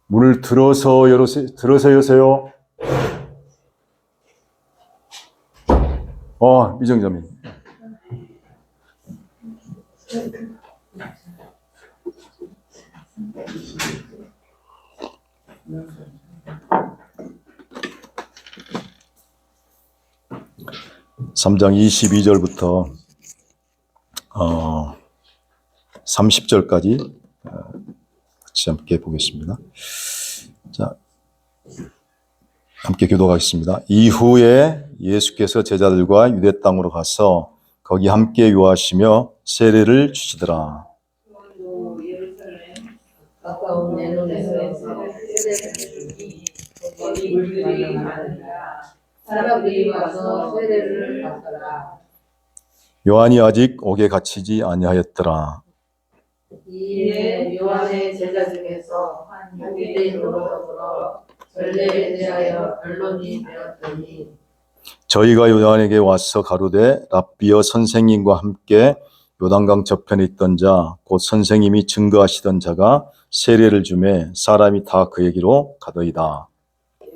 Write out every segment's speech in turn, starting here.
문을 들어서 여세요. 미정자님. (3장) 22절부터 30절까지 같이 함께 보겠습니다. 자, 함께 교독하겠습니다. 이후에 예수께서 제자들과 유대 땅으로 가서 거기 함께 유하시며 세례를 주시더라. 가까운 내눈에서 세례를 주니 거기 물들이 많으니라. 사람들이 와서 세례를 받더라. 요한이 아직 옥에 갇히지 아니하였더라. 이에 요한의 제자 중에서 한 유대인으로 더불어 전례에 대하여 변론이 되었더니 저희가 요한에게 와서 가로되 랍비여 선생님과 함께 요단강 저편에 있던 자 곧 선생님이 증거하시던 자가 세례를 주매 사람이 다 그에게로 가더이다.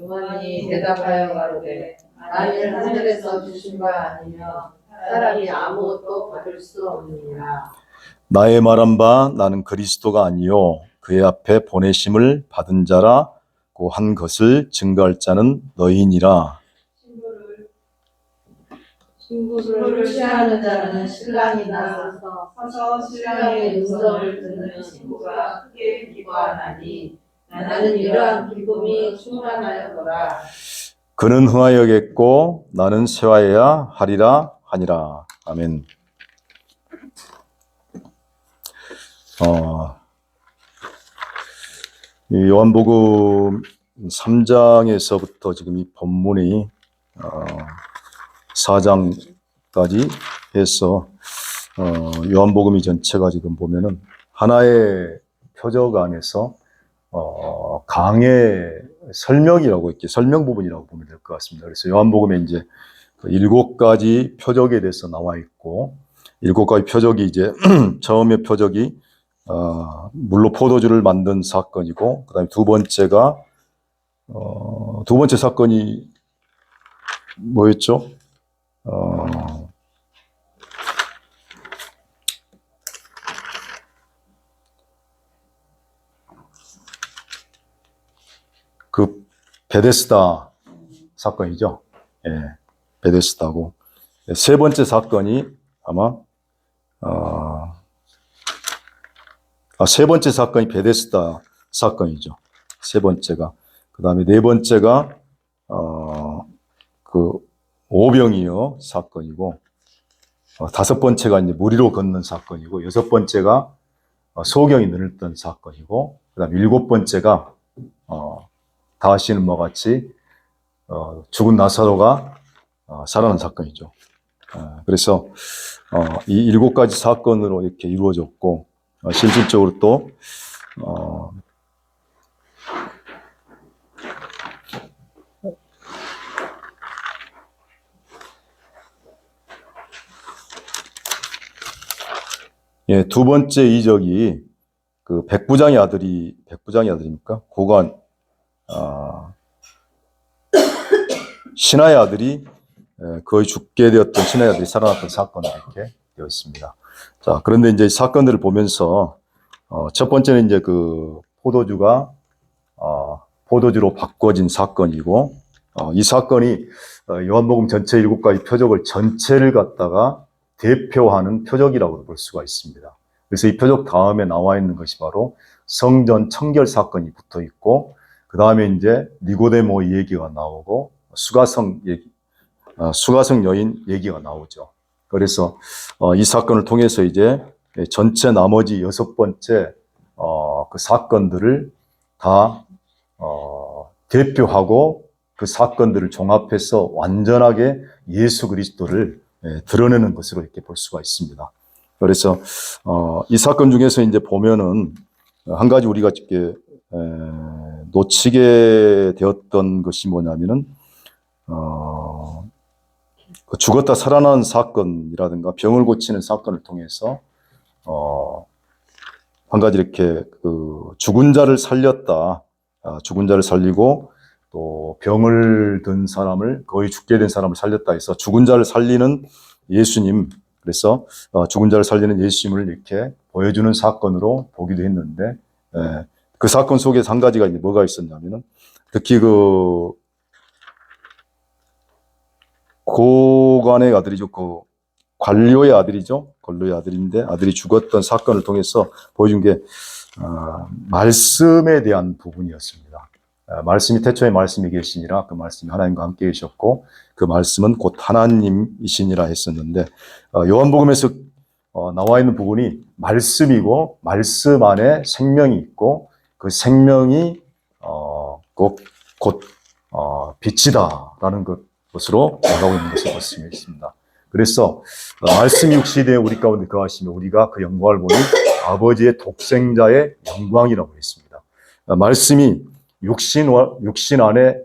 요한이 대답하여 가로되 나는 하늘에서 주신 바 아니며 사람이 아무것도 받을 수 없느니라. 나의 말한 바 나는 그리스도가 아니요 그의 앞에 보내심을 받은 자라고 한 것을 증거할 자는 너희니라. 신부를 취하는 자는 신랑이 나서서 신랑의 음성을 듣는 신부가 크게 기뻐하나니 나는 이러한 기쁨이 충만하였노라. 그는 흥하여겠고 나는 쇠하여야 하리라 하니라. 아멘. 이 요한복음 3장에서부터 지금 이 본문이 4장까지 해서 요한복음이 전체가 지금 보면은 하나의 표적 안에서 강의 설명이라고 이렇게 설명 부분이라고 보면 될 것 같습니다. 그래서 요한복음에 이제 7가지 표적에 대해서 나와 있고 7가지 표적이 이제 처음에 표적이 물로 포도주를 만든 사건이고 그다음에 두 번째 사건이 뭐였죠? 그 베데스다 사건이죠. 예, 베데스다고. 세 번째 사건이 아마 세 번째 사건이 베데스다 사건이죠. 세 번째가. 그 다음에 네 번째가 그 오병이어 사건이고, 다섯 번째가 이제 무리로 걷는 사건이고, 여섯 번째가 소경이 눈을 뜬 사건이고, 그 다음에 일곱 번째가 다시는 뭐 같이 죽은 나사로가 살아난 사건이죠. 그래서 이 7가지 사건으로 이렇게 이루어졌고, 실질적으로 또 예, 두 번째 이적이 그 백부장의 아들입니까? 고관 신하의 아들이 거의 죽게 되었던 신하의 아들이 살아났던 사건이 이렇게 되어 있습니다. 자, 그런데 이제 이 사건들을 보면서 첫 번째는 이제 그 포도주가 포도주로 바꿔진 사건이고, 이 사건이 요한복음 전체 7가지 표적을 전체를 갖다가 대표하는 표적이라고 볼 수가 있습니다. 그래서 이 표적 다음에 나와 있는 것이 바로 성전 청결 사건이 붙어 있고, 그 다음에 이제 니고데모 얘기가 나오고, 수가성 여인 얘기가 나오죠. 그래서 이 사건을 통해서 이제 전체 나머지 6번째 그 사건들을 다 대표하고 그 사건들을 종합해서 완전하게 예수 그리스도를 드러내는 것으로 이렇게 볼 수가 있습니다. 그래서 이 사건 중에서 이제 보면은 한 가지 우리가 이렇게 놓치게 되었던 것이 뭐냐면은 죽었다 살아난 사건이라든가 병을 고치는 사건을 통해서 한 가지 이렇게 죽은 자를 살렸다. 죽은 자를 살리고 또 병을 든 사람을, 거의 죽게 된 사람을 살렸다 해서 죽은 자를 살리는 예수님, 그래서 죽은 자를 살리는 예수님을 이렇게 보여주는 사건으로 보기도 했는데, 그 사건 속에 한 가지가 이제 뭐가 있었냐면은, 특히 고관의 아들이죠. 관료의 아들이죠. 관료의 아들인데 아들이 죽었던 사건을 통해서 보여준 게 말씀에 대한 부분이었습니다. 말씀이 태초에 말씀이 계시니라, 그 말씀이 하나님과 함께 계셨고 그 말씀은 곧 하나님이시니라 했었는데, 요한복음에서 나와 있는 부분이 말씀이고 말씀 안에 생명이 있고 그 생명이 곧 빛이다라는 것으로 나가고 있는 것을 볼 수 있습니다. 그래서 말씀이 육신에 우리 가운데 거하시며 우리가 그 영광을 보니 아버지의 독생자의 영광이라고 했습니다. 말씀이 육신 안에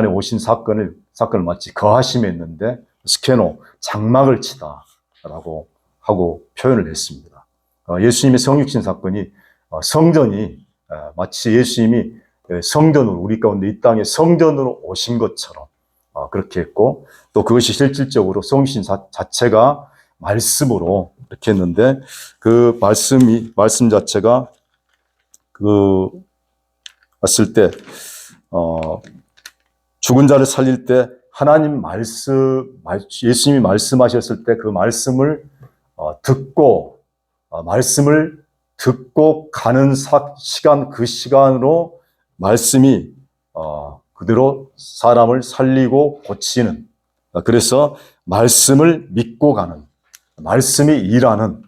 오신 사건을 마치 거하심에 했는데 스케노, 장막을 치다라고 하고 표현을 했습니다. 예수님의 성육신 사건이 성전이 마치 예수님이 성전으로, 우리 가운데 이 땅에 성전으로 오신 것처럼 그렇게 했고, 또 그것이 실질적으로 성신 자체가 말씀으로 이렇게 했는데, 그 말씀 자체가 왔을 때, 죽은 자를 살릴 때 하나님 예수님이 말씀하셨을 때 그 말씀을 말씀을 듣고 가는 시간, 그 시간으로 말씀이 그대로 사람을 살리고 고치는, 그래서 말씀을 믿고 가는, 말씀이 일하는,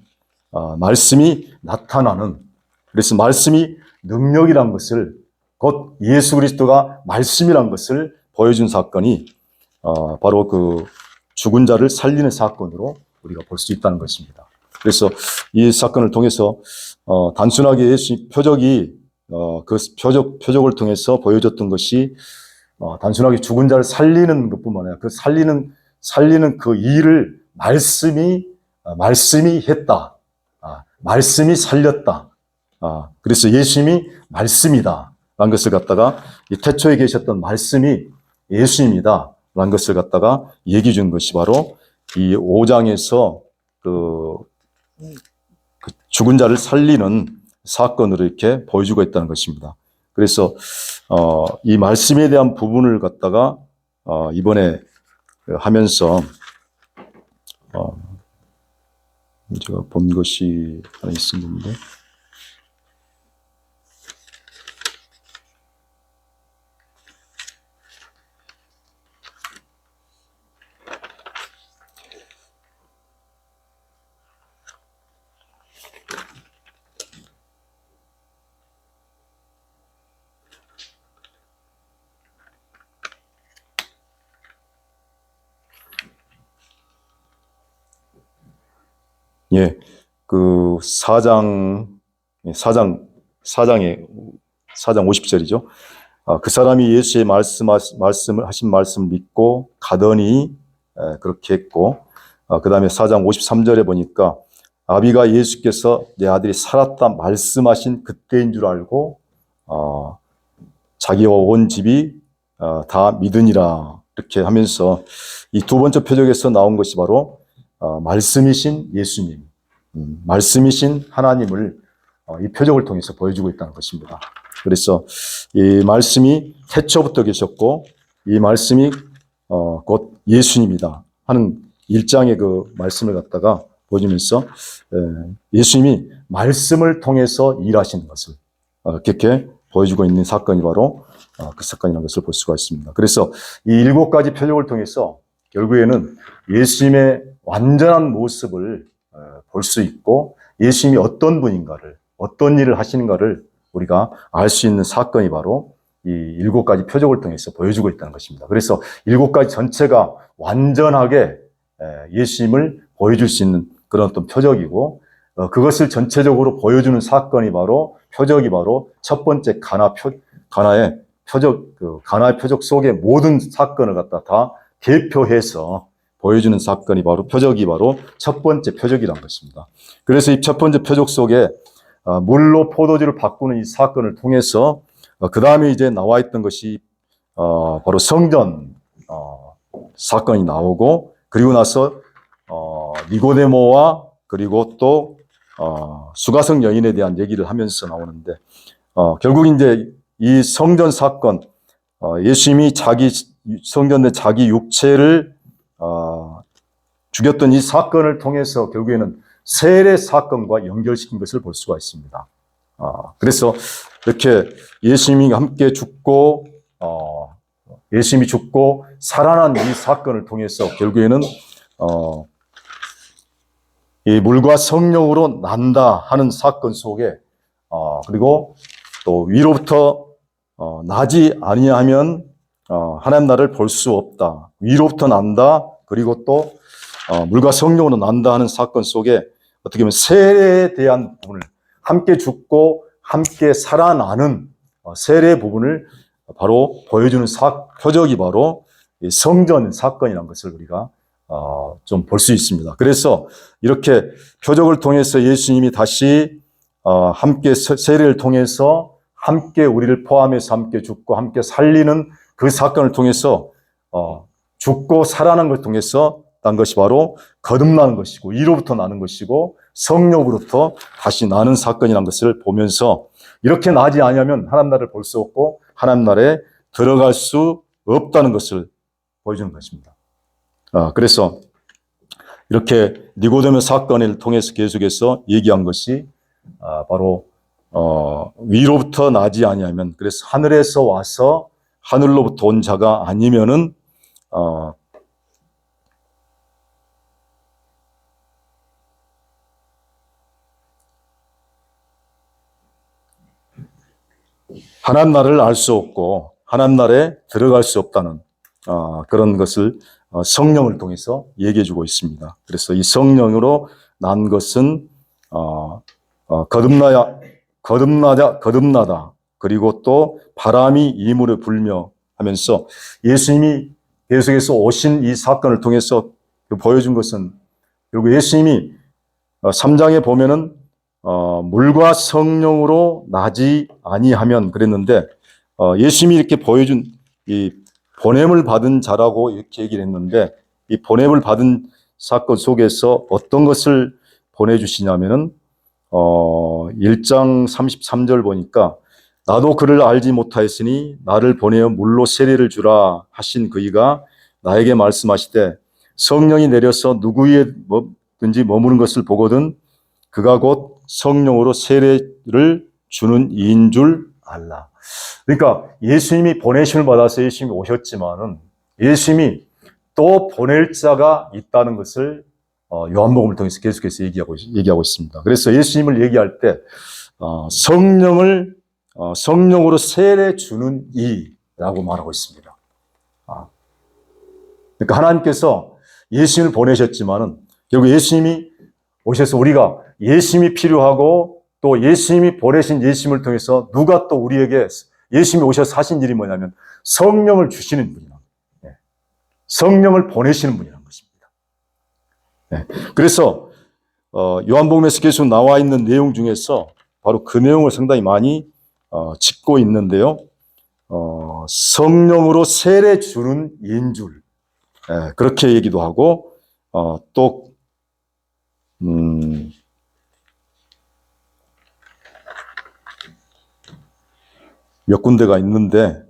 말씀이 나타나는, 그래서 말씀이 능력이란 것을, 곧 예수 그리스도가 말씀이란 것을 보여준 사건이 바로 그 죽은 자를 살리는 사건으로 우리가 볼 수 있다는 것입니다. 그래서 이 사건을 통해서 단순하게 예수 표적이 그 표적을 통해서 보여줬던 것이 단순하게 죽은 자를 살리는 것뿐만 아니라 그 살리는 그 일을 말씀이 했다. 말씀이 살렸다. 그래서 예수님이 말씀이다. 라는 것을 갖다가 이 태초에 계셨던 말씀이 예수님이다. 라는 것을 갖다가 얘기해 준 것이 바로 이 5장에서 그 죽은 자를 살리는 사건으로 이렇게 보여주고 있다는 것입니다. 그래서 이 말씀에 대한 부분을 갖다가 이번에 하면서 제가 본 것이 하나 있었는데, 그 4장 50절이죠. 그 사람이 예수의 하신 말씀을 믿고 가더니, 그렇게 했고, 그 다음에 4장 53절에 보니까 아비가 예수께서 내 아들이 살았다 말씀하신 그때인 줄 알고 자기와 온 집이 다 믿으니라, 이렇게 하면서 이 두 번째 표적에서 나온 것이 바로 말씀이신 예수님, 말씀이신 하나님을 이 표적을 통해서 보여주고 있다는 것입니다. 그래서 이 말씀이 태초부터 계셨고 이 말씀이 곧 예수님이다 하는 1장의 그 말씀을 갖다가 보여주면서 예수님이 말씀을 통해서 일하시는 것을 그렇게 보여주고 있는 사건이 바로 그 사건이라는 것을 볼 수가 있습니다. 그래서 이 7가지 표적을 통해서 결국에는 예수님의 완전한 모습을 볼 수 있고 예수님이 어떤 분인가를, 어떤 일을 하시는가를 우리가 알 수 있는 사건이 바로 이 7가지 표적을 통해서 보여주고 있다는 것입니다. 그래서 7가지 전체가 완전하게 예수님을 보여줄 수 있는 그런 어떤 표적이고, 그것을 전체적으로 보여주는 사건이 바로 표적이 바로 첫 번째 가나의 표적 속의 모든 사건을 갖다 다 대표해서 보여주는 사건이 바로 표적이 바로 첫 번째 표적이란 것입니다. 그래서 이 첫 번째 표적 속에 물로 포도주를 바꾸는 이 사건을 통해서 그 다음에 이제 나와 있던 것이 바로 성전 사건이 나오고, 그리고 나서 니고데모와 그리고 또 수가성 여인에 대한 얘기를 하면서 나오는데, 결국 이제 이 성전 사건, 예수님이 자기 성전 내 자기 육체를 죽였던 이 사건을 통해서 결국에는 세례 사건과 연결시킨 것을 볼 수가 있습니다. 그래서 이렇게 예수님이 함께 죽고 예수님이 죽고 살아난 이 사건을 통해서 결국에는 이 물과 성령으로 난다 하는 사건 속에 그리고 또 위로부터 나지 아니하면 하나님 나라를 볼 수 없다. 위로부터 난다. 그리고 또 물과 성령으로 난다 하는 사건 속에 어떻게 보면 세례에 대한 부분을, 함께 죽고 함께 살아나는 세례 부분을 바로 보여주는 표적이 바로 성전 사건이라는 것을 우리가 좀 볼 수 있습니다. 그래서 이렇게 표적을 통해서 예수님이 다시 함께 세례를 통해서 함께 우리를 포함해서 함께 죽고 함께 살리는 그 사건을 통해서 죽고 살아나는 것을 통해서 난 것이 바로 거듭나는 것이고, 이로부터 나는 것이고, 성령으로부터 다시 나는 사건이라는 것을 보면서 이렇게 나지 아니하면 하나님 나라를 볼 수 없고 하나님 나라에 들어갈 수 없다는 것을 보여주는 것입니다. 그래서 이렇게 니고데모 사건을 통해서 계속해서 얘기한 것이 바로 위로부터 나지 아니하면, 그래서 하늘에서 와서 하늘로부터 온 자가 아니면은 하나님 나라를 알 수 없고 하나님 나라에 들어갈 수 없다는 그런 것을 성령을 통해서 얘기해 주고 있습니다. 그래서 이 성령으로 난 것은 거듭나다. 그리고 또 바람이 이물을 불며 하면서 예수님이 계속해서 오신 이 사건을 통해서 보여준 것은, 그리고 예수님이 3장에 보면은 물과 성령으로 나지 아니하면 그랬는데, 예수님이 이렇게 보여준 이 보냄을 받은 자라고 이렇게 얘기를 했는데, 이 보냄을 받은 사건 속에서 어떤 것을 보내주시냐면은 1장 33절 보니까 나도 그를 알지 못하였으니 나를 보내어 물로 세례를 주라 하신 그이가 나에게 말씀하시되 성령이 내려서 누구에든지 머무는 것을 보거든 그가 곧 성령으로 세례를 주는 이인 줄 알라. 그러니까 예수님이 보내심을 받아서 예수님이 오셨지만은 예수님이 또 보낼 자가 있다는 것을 요한복음을 통해서 계속해서 얘기하고 있습니다. 그래서 예수님을 얘기할 때 성령으로 세례 주는 이라고 말하고 있습니다. 그러니까 하나님께서 예수님을 보내셨지만은 결국 예수님이 오셔서 우리가 예수님이 필요하고 또 예수님이 보내신 예수님을 통해서 누가 또 우리에게 예수님이 오셔서 하신 일이 뭐냐면 성령을 주시는 분이란, 성령을 보내시는 분이라는 것입니다. 그래서 요한복음에서 계속 나와 있는 내용 중에서 바로 그 내용을 상당히 많이 짚고 있는데요. 성령으로 세례 주는 이인 줄, 그렇게 얘기도 하고 또 몇 군데가 있는데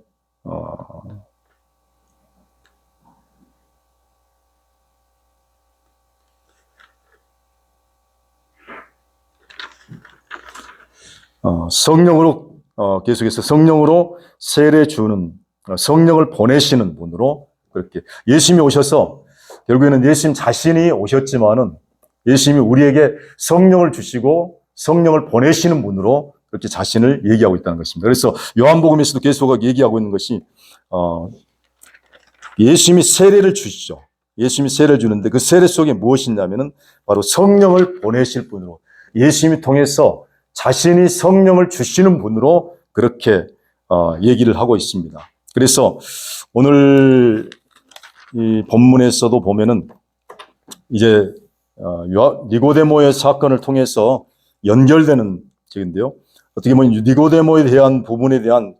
성령으로 계속해서 성령으로 세례 주는, 성령을 보내시는 분으로 그렇게 예수님이 오셔서 결국에는 예수님 자신이 오셨지만은 예수님이 우리에게 성령을 주시고 성령을 보내시는 분으로 그렇게 자신을 얘기하고 있다는 것입니다. 그래서 요한복음에서도 계속 얘기하고 있는 것이 예수님이 세례를 주시죠. 예수님이 세례를 주는데 그 세례 속에 무엇이 있냐면은 바로 성령을 보내실 분으로, 예수님이 통해서 자신이 성령을 주시는 분으로 그렇게 얘기를 하고 있습니다. 그래서 오늘 이 본문에서도 보면은 이제 니고데모의 사건을 통해서 연결되는 책인데요. 어떻게 보면 니고데모에 대한 부분에 대한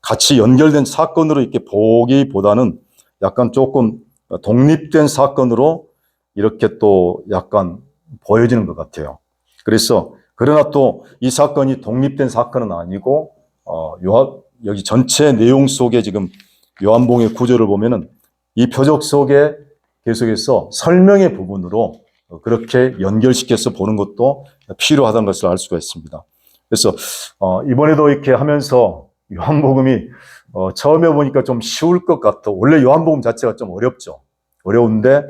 같이 연결된 사건으로 이렇게 보기보다는 약간 조금 독립된 사건으로 이렇게 또 약간 보여지는 것 같아요. 그래서 그러나 또 이 사건이 독립된 사건은 아니고 여기 전체 내용 속에 지금 요한복음의 구조를 보면은 이 표적 속에 계속해서 설명의 부분으로 그렇게 연결시켜서 보는 것도 필요하다는 것을 알 수가 있습니다. 그래서 이번에도 이렇게 하면서 요한복음이 처음에 보니까 좀 쉬울 것 같아. 원래 요한복음 자체가 좀 어렵죠. 어려운데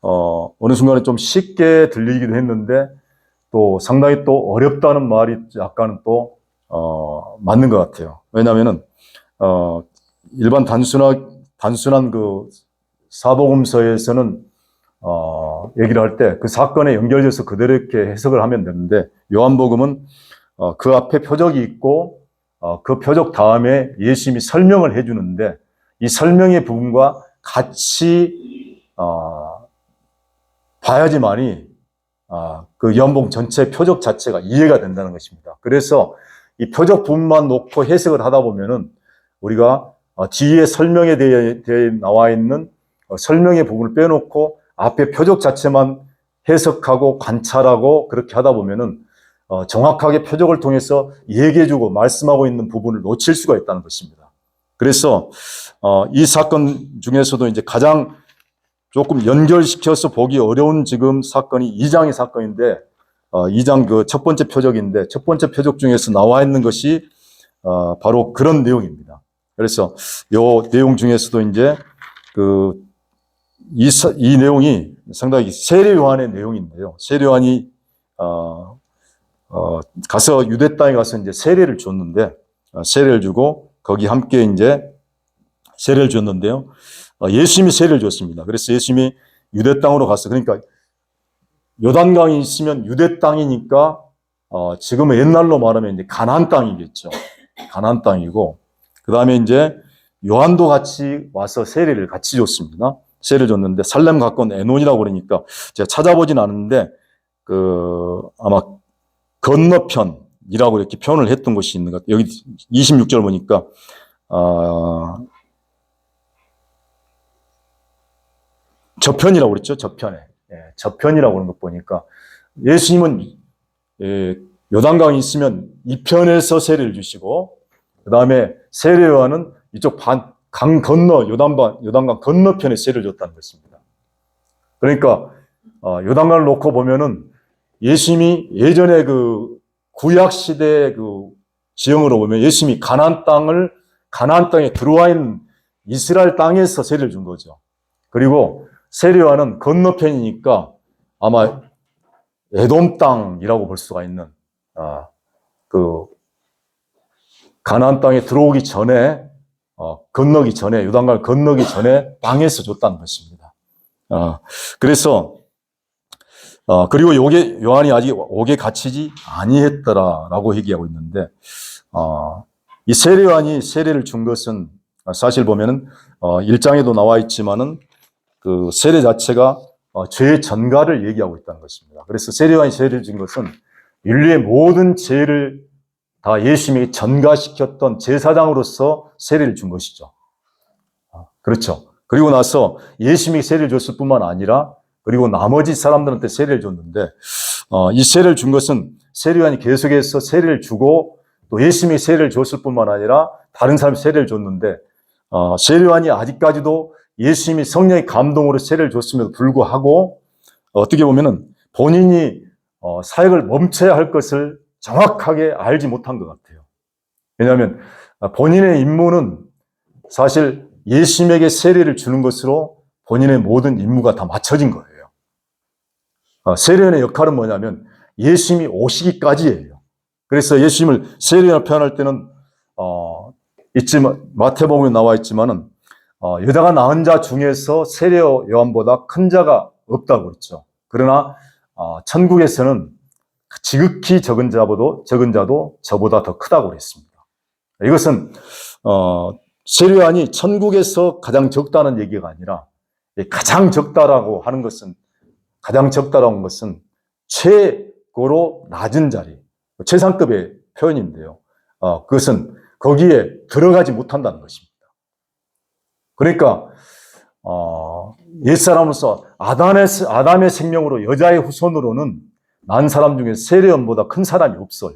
어느 순간에 좀 쉽게 들리기도 했는데 또 상당히 또 어렵다는 말이 약간은 또 맞는 것 같아요. 왜냐하면은 일반 단순한 그 사복음서에서는 얘기를 할 때 그 사건에 연결돼서 그대로 이렇게 해석을 하면 되는데 요한복음은 그 앞에 표적이 있고 그 표적 다음에 예수님이 설명을 해주는데 이 설명의 부분과 같이 봐야지만이 그 요한복음 전체 표적 자체가 이해가 된다는 것입니다. 그래서 이 표적 부분만 놓고 해석을 하다 보면은 우리가 뒤에 설명에 대해 나와 있는 설명의 부분을 빼놓고 앞에 표적 자체만 해석하고 관찰하고 그렇게 하다 보면은 정확하게 표적을 통해서 얘기해주고 말씀하고 있는 부분을 놓칠 수가 있다는 것입니다. 그래서 이 사건 중에서도 이제 가장 조금 연결시켜서 보기 어려운 지금 사건이 2장의 사건인데 2장 그 첫 번째 표적인데 첫 번째 표적 중에서 나와 있는 것이 바로 그런 내용입니다. 그래서 이 내용 중에서도 이제 이 내용이 상당히 세례 요한의 내용인데요. 세례 요한이 가서 유대 땅에 가서 이제 세례를 줬는데 세례를 주고 거기 함께 이제 세례를 줬는데요. 예수님이 세례를 줬습니다. 그래서 예수님이 유대 땅으로 갔어. 그러니까 요단강이 있으면 유대 땅이니까 지금은 옛날로 말하면 이제 가나안 땅이겠죠. 가나안 땅이고 그 다음에 이제 요한도 같이 와서 세례를 같이 줬습니다. 세례를 줬는데 살렘 가까운 에논이라고 그러니까 제가 찾아보진 않았는데 아마 건너편이라고 이렇게 표현을 했던 곳이 있는 것 같아요. 여기 26절 보니까 저편이라고 그랬죠. 저편에. 저편이라고 하는 것 보니까 예수님은 요단강이 있으면 이 편에서 세례를 주시고 그 다음에 세례 요한은 이쪽 강 건너 요단강 건너편에 세례를 줬다는 것입니다. 그러니까 요단강을 놓고 보면은 예수님이 예전에 그 구약 시대 그 지형으로 보면 예수님이 가나안 땅에 들어와 있는 이스라엘 땅에서 세례를 준 거죠. 그리고 세례 요한은 건너편이니까 아마 에돔 땅이라고 볼 수가 있는 그 가나안 땅에 들어오기 전에 건너기 전에 요단강을 건너기 전에 땅에서 줬다는 것입니다. 그래서 그리고 요한이 아직 옥에 갇히지 아니했더라라고 얘기하고 있는데 이 세례 요한이 세례를 준 것은 사실 보면은 1장에도 나와 있지만은 그 세례 자체가 죄의 전가를 얘기하고 있다는 것입니다. 그래서 세례 요한이 세례를 준 것은 인류의 모든 죄를 다 예수님이 전가시켰던 제사장으로서 세례를 준 것이죠. 그렇죠. 그리고 나서 예수님이 세례를 줬을 뿐만 아니라 그리고 나머지 사람들한테 세례를 줬는데 이 세례를 준 것은 세례 요한이 계속해서 세례를 주고 또 예수님이 세례를 줬을 뿐만 아니라 다른 사람이 세례를 줬는데 세례 요한이 아직까지도 예수님이 성령의 감동으로 세례를 줬음에도 불구하고 어떻게 보면은 본인이 사역을 멈춰야 할 것을 정확하게 알지 못한 것 같아요. 왜냐하면 본인의 임무는 사실 예수님에게 세례를 주는 것으로 본인의 모든 임무가 다 맞춰진 거예요. 세례의 역할은 뭐냐면 예수님이 오시기까지예요. 그래서 예수님을 세례를 표현할 때는 마태복음에 나와 있지만은 여자가 낳은 자 중에서 세례 요한보다 큰 자가 없다고 그랬죠. 그러나 천국에서는 지극히 적은 자도 저보다 더 크다고 그랬습니다. 이것은 세례 요한이 천국에서 가장 적다는 얘기가 아니라 가장 적다라고 하는 것은, 가장 적다라는 것은 최고로 낮은 자리, 최상급의 표현인데요. 그것은 거기에 들어가지 못한다는 것입니다. 그러니까 옛사람으로서 아담의 생명으로 여자의 후손으로는 난 사람 중에 세례요한보다 큰 사람이 없어요.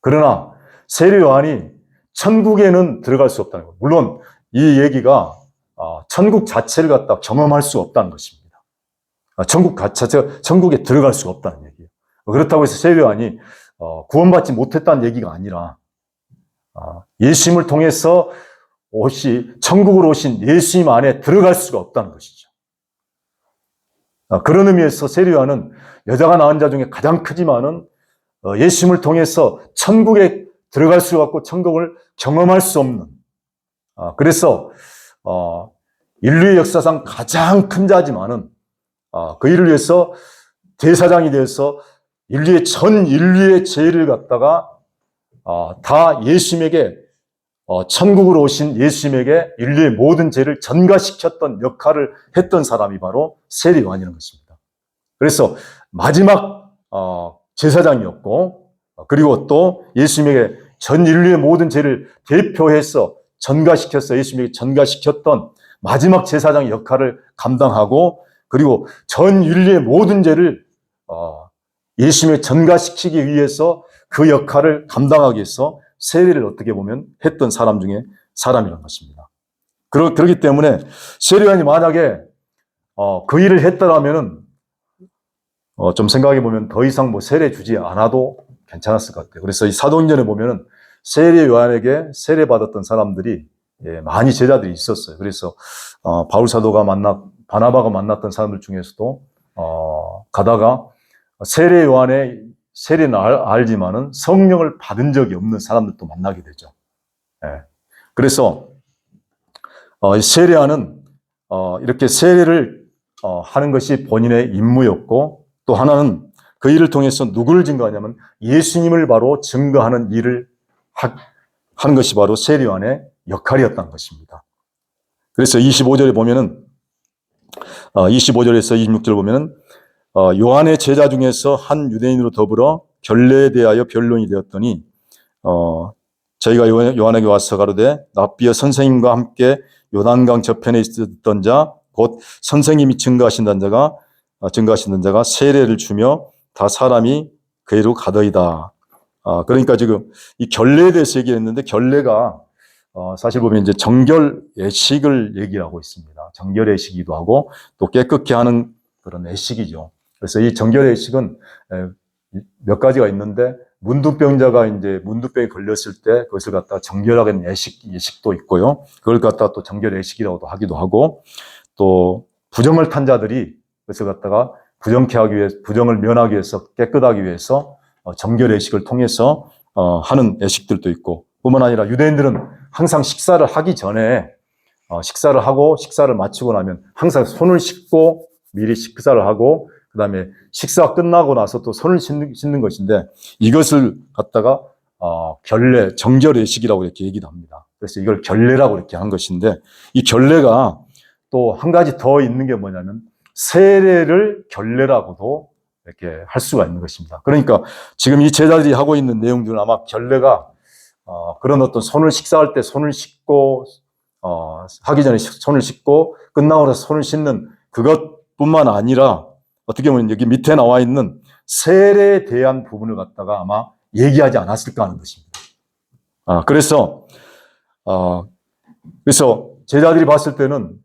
그러나 세례요한이 천국에는 들어갈 수 없다는 거예요. 물론 이 얘기가 천국 자체를 갖다 경험할 수 없다는 것입니다. 천국에 들어갈 수 없다는 얘기예요. 그렇다고 해서 세례요한이 구원받지 못했다는 얘기가 아니라 예수님을 통해서 천국으로 오신 예수님 안에 들어갈 수가 없다는 것이죠. 그런 의미에서 세례요한은 여자가 낳은 자 중에 가장 크지만은 예수님을 통해서 천국에 들어갈 수 없고 천국을 경험할 수 없는, 그래서 인류의 역사상 가장 큰 자지만은 그 일을 위해서 대사장이 되어서 전 인류의 죄를 갖다가 다 예수님에게, 천국으로 오신 예수님에게 인류의 모든 죄를 전가시켰던 역할을 했던 사람이 바로 세례요한이라는 것입니다. 그래서 마지막 제사장이었고, 그리고 또 예수님에게 전 인류의 모든 죄를 대표해서 예수님에게 전가시켰던 마지막 제사장의 역할을 감당하고, 그리고 전 인류의 모든 죄를 예수님에 전가시키기 위해서 그 역할을 감당하기 위해서 세례를 어떻게 보면 했던 사람 중에 사람이라는 것입니다. 그렇기 때문에 세례요한이 만약에 그 일을 했더라면은 좀 생각해 보면 더 이상 세례 주지 않아도 괜찮았을 것 같아요. 그래서 이 사도행전에 보면은 세례요한에게 세례 받았던 사람들이 많이 제자들이 있었어요. 그래서 바울 사도가 바나바가 만났던 사람들 중에서도 가다가 세례요한의 세례는 알지만은 성령을 받은 적이 없는 사람들도 만나게 되죠. 그래서 세례요한은 이렇게 세례를 하는 것이 본인의 임무였고, 또 하나는 그 일을 통해서 누구를 증거하냐면 예수님을 바로 증거하는 일을 하는 것이 바로 세례요한의 역할이었다는 것입니다. 그래서 25절에 보면은 25절에서 26절 보면은 요한의 제자 중에서 한 유대인으로 더불어 결례에 대하여 변론이 되었더니 저희가 요한에게 와서 가로되 납비어 선생님과 함께 요단강 저편에 있었던 자 곧 선생님이 증거하신다는 자가 세례를 주며 다 사람이 그에로 가더이다. 그러니까 지금 이 결례에 대해서 얘기했는데, 결례가 사실 보면 이제 정결 예식을 얘기하고 있습니다. 정결 예식이기도 하고 또 깨끗게 하는 그런 예식이죠. 그래서 이 정결 예식은 몇 가지가 있는데, 문둥병자가 이제 문둥병에 걸렸을 때 그것을 갖다 정결하게 하는 예식도 있고요. 그걸 갖다 또 정결 예식이라고도 하기도 하고, 또 부정을 탄 자들이 그것을 갖다가 부정을 면하기 위해서, 깨끗하기 위해서 정결 예식을 통해서 하는 예식들도 있고, 뿐만 아니라 유대인들은 항상 식사를 하기 전에 식사를 하고 식사를 마치고 나면 항상 손을 씻고 미리 식사를 하고, 그 다음에 식사 끝나고 나서 또 손을 씻는 것인데, 이것을 갖다가 정결 예식이라고 이렇게 얘기도 합니다. 그래서 이걸 결례라고 이렇게 한 것인데, 이 결례가 또 한 가지 더 있는 게 뭐냐면 세례를 결례라고도 이렇게 할 수가 있는 것입니다. 그러니까 지금 이 제자들이 하고 있는 내용들은 아마 결례가 그런 어떤 식사할 때 손을 씻고 하기 전에 손을 씻고 끝나고 나서 손을 씻는 그것뿐만 아니라, 어떻게 보면 여기 밑에 나와 있는 세례에 대한 부분을 갖다가 아마 얘기하지 않았을까 하는 것입니다. 그래서 제자들이 봤을 때는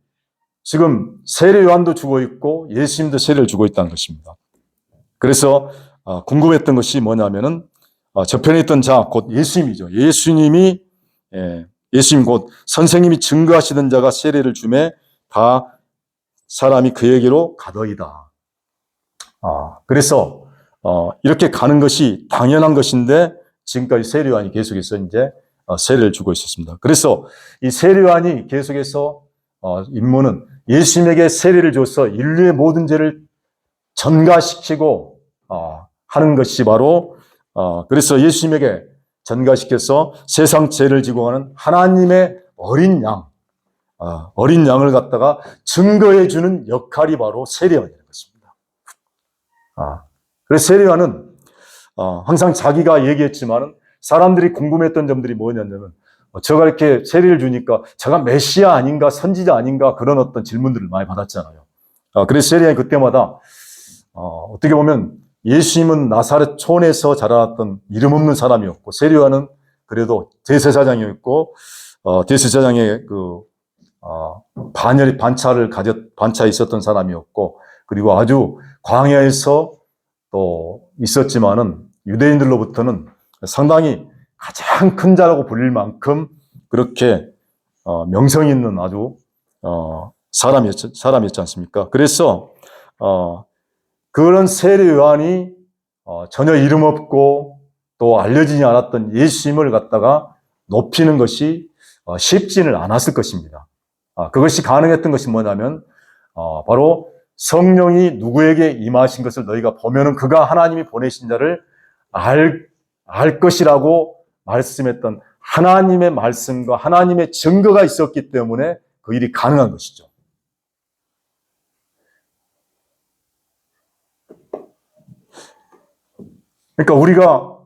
지금 세례 요한도 죽어 있고 예수님도 세례를 주고 있다는 것입니다. 그래서 궁금했던 것이 뭐냐면은 저편에 있던 자 곧 예수님이죠. 예수님 곧 선생님이 증거하시던 자가 세례를 주매 다 사람이 그에게로 가더이다. 그래서 이렇게 가는 것이 당연한 것인데, 지금까지 세례 요한이 계속해서 이제 세례를 주고 있었습니다. 그래서 이 세례 요한이 계속해서 임무는 예수님에게 세례를 줘서 인류의 모든 죄를 전가시키고 하는 것이 바로, 그래서 예수님에게 전가시켜서 세상 죄를 지고 가는 하나님의 어린 양, 어린 양을 갖다가 증거해 주는 역할이 바로 세례요한이라는 것입니다. 그래서 세례요한은 항상 자기가 얘기했지만은 사람들이 궁금했던 점들이 뭐냐면 제가 이렇게 세례를 주니까 제가 메시아 아닌가 선지자 아닌가 그런 어떤 질문들을 많이 받았잖아요. 그래서 세례요한이 그때마다 어떻게 보면 예수님은 나사렛 촌에서 자라났던 이름 없는 사람이었고 세례요한은 그래도 대제사장이었고 대제사장의 그 반차에 있었던 사람이었고 그리고 아주 광야에서 또 있었지만은 유대인들로부터는 상당히 가장 큰 자라고 불릴 만큼 그렇게 명성 있는 아주 사람이었지 않습니까? 그래서 그런 세례 요한이 전혀 이름 없고 또 알려지지 않았던 예수님을 갖다가 높이는 것이 쉽지는 않았을 것입니다. 그것이 가능했던 것이 뭐냐면 바로 성령이 누구에게 임하신 것을 너희가 보면은 그가 하나님이 보내신 자를 알 것이라고 말씀했던 하나님의 말씀과 하나님의 증거가 있었기 때문에 그 일이 가능한 것이죠. 그러니까 우리가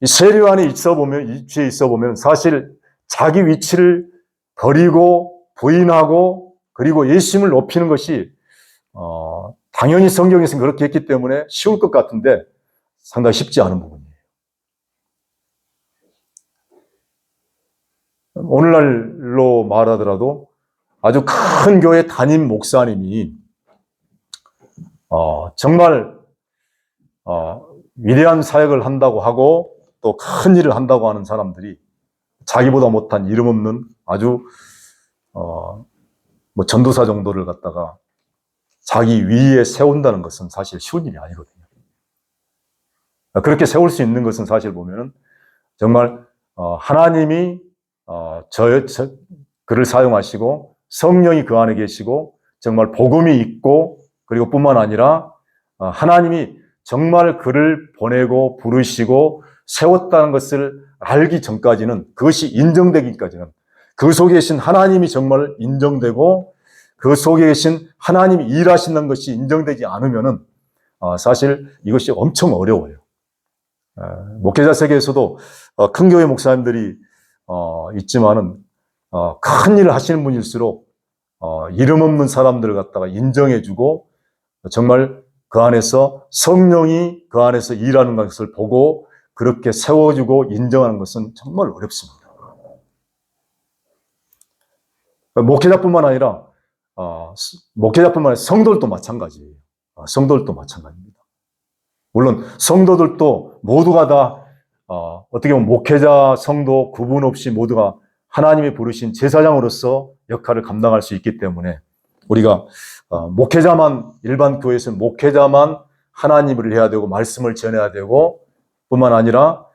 이 세례 요한에 이 뒤에 있어 보면 사실 자기 위치를 버리고 부인하고 그리고 예수님을 높이는 것이 당연히 성경에서는 그렇게 했기 때문에 쉬울 것 같은데 상당히 쉽지 않은 부분이에요. 오늘날로 말하더라도 아주 큰 교회 담임 목사님이 정말 위대한 사역을 한다고 하고 또 큰 일을 한다고 하는 사람들이 자기보다 못한 이름 없는 아주 뭐 전도사 정도를 갖다가 자기 위에 세운다는 것은 사실 쉬운 일이 아니거든요. 그렇게 세울 수 있는 것은 사실 보면은 정말 하나님이 그를 사용하시고 성령이 그 안에 계시고 정말 복음이 있고 그리고 뿐만 아니라 하나님이 정말 그를 보내고 부르시고 세웠다는 것을 알기 전까지는 그것이 인정되기까지는 그 속에 계신 하나님이 정말 인정되고 그 속에 계신 하나님이 일하신다는 것이 인정되지 않으면은 사실 이것이 엄청 어려워요. 목회자 세계에서도 큰 교회 목사님들이 있지만은 큰 일을 하시는 분일수록 이름 없는 사람들을 갖다가 인정해주고 정말 그 안에서 성령이 그 안에서 일하는 것을 보고 그렇게 세워주고 인정하는 것은 정말 어렵습니다. 목회자뿐만 아니라 성도들도 마찬가지예요. 성도들도 마찬가지입니다. 물론 성도들도 모두가 다 어떻게 보면 목회자, 성도 구분 없이 모두가 하나님이 부르신 제사장으로서 역할을 감당할 수 있기 때문에 우리가 목회자만 일반 교회에서는 목회자만 하나님을 해야 되고 말씀을 전해야 되고 뿐만 아니라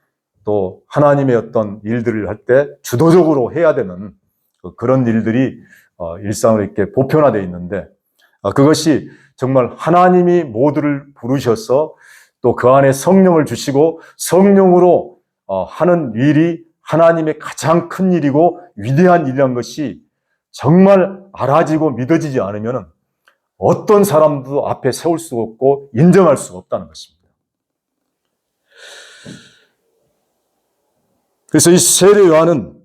또 하나님의 어떤 일들을 할 때 주도적으로 해야 되는 그런 일들이 일상으로 이렇게 보편화되어 있는데 그것이 정말 하나님이 모두를 부르셔서 또 그 안에 성령을 주시고 성령으로 하는 일이 하나님의 가장 큰 일이고 위대한 일이란 것이 정말 알아지고 믿어지지 않으면 어떤 사람도 앞에 세울 수가 없고 인정할 수가 없다는 것입니다. 그래서 이 세례 요한은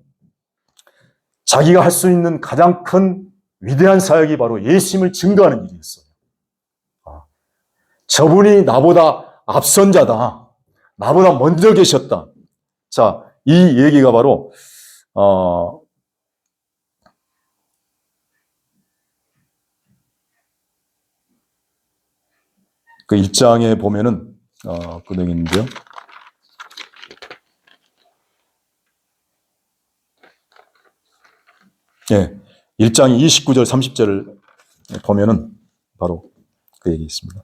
자기가 할 수 있는 가장 큰 위대한 사역이 바로 예수님을 증거하는 일이었어요. 저분이 나보다 앞선 자다. 나보다 먼저 계셨다. 자, 이 얘기가 바로 그 1장에 보면은 그 내용이 있는데요. 예, 1장 29절 30절을 보면은 바로 그 얘기 있습니다.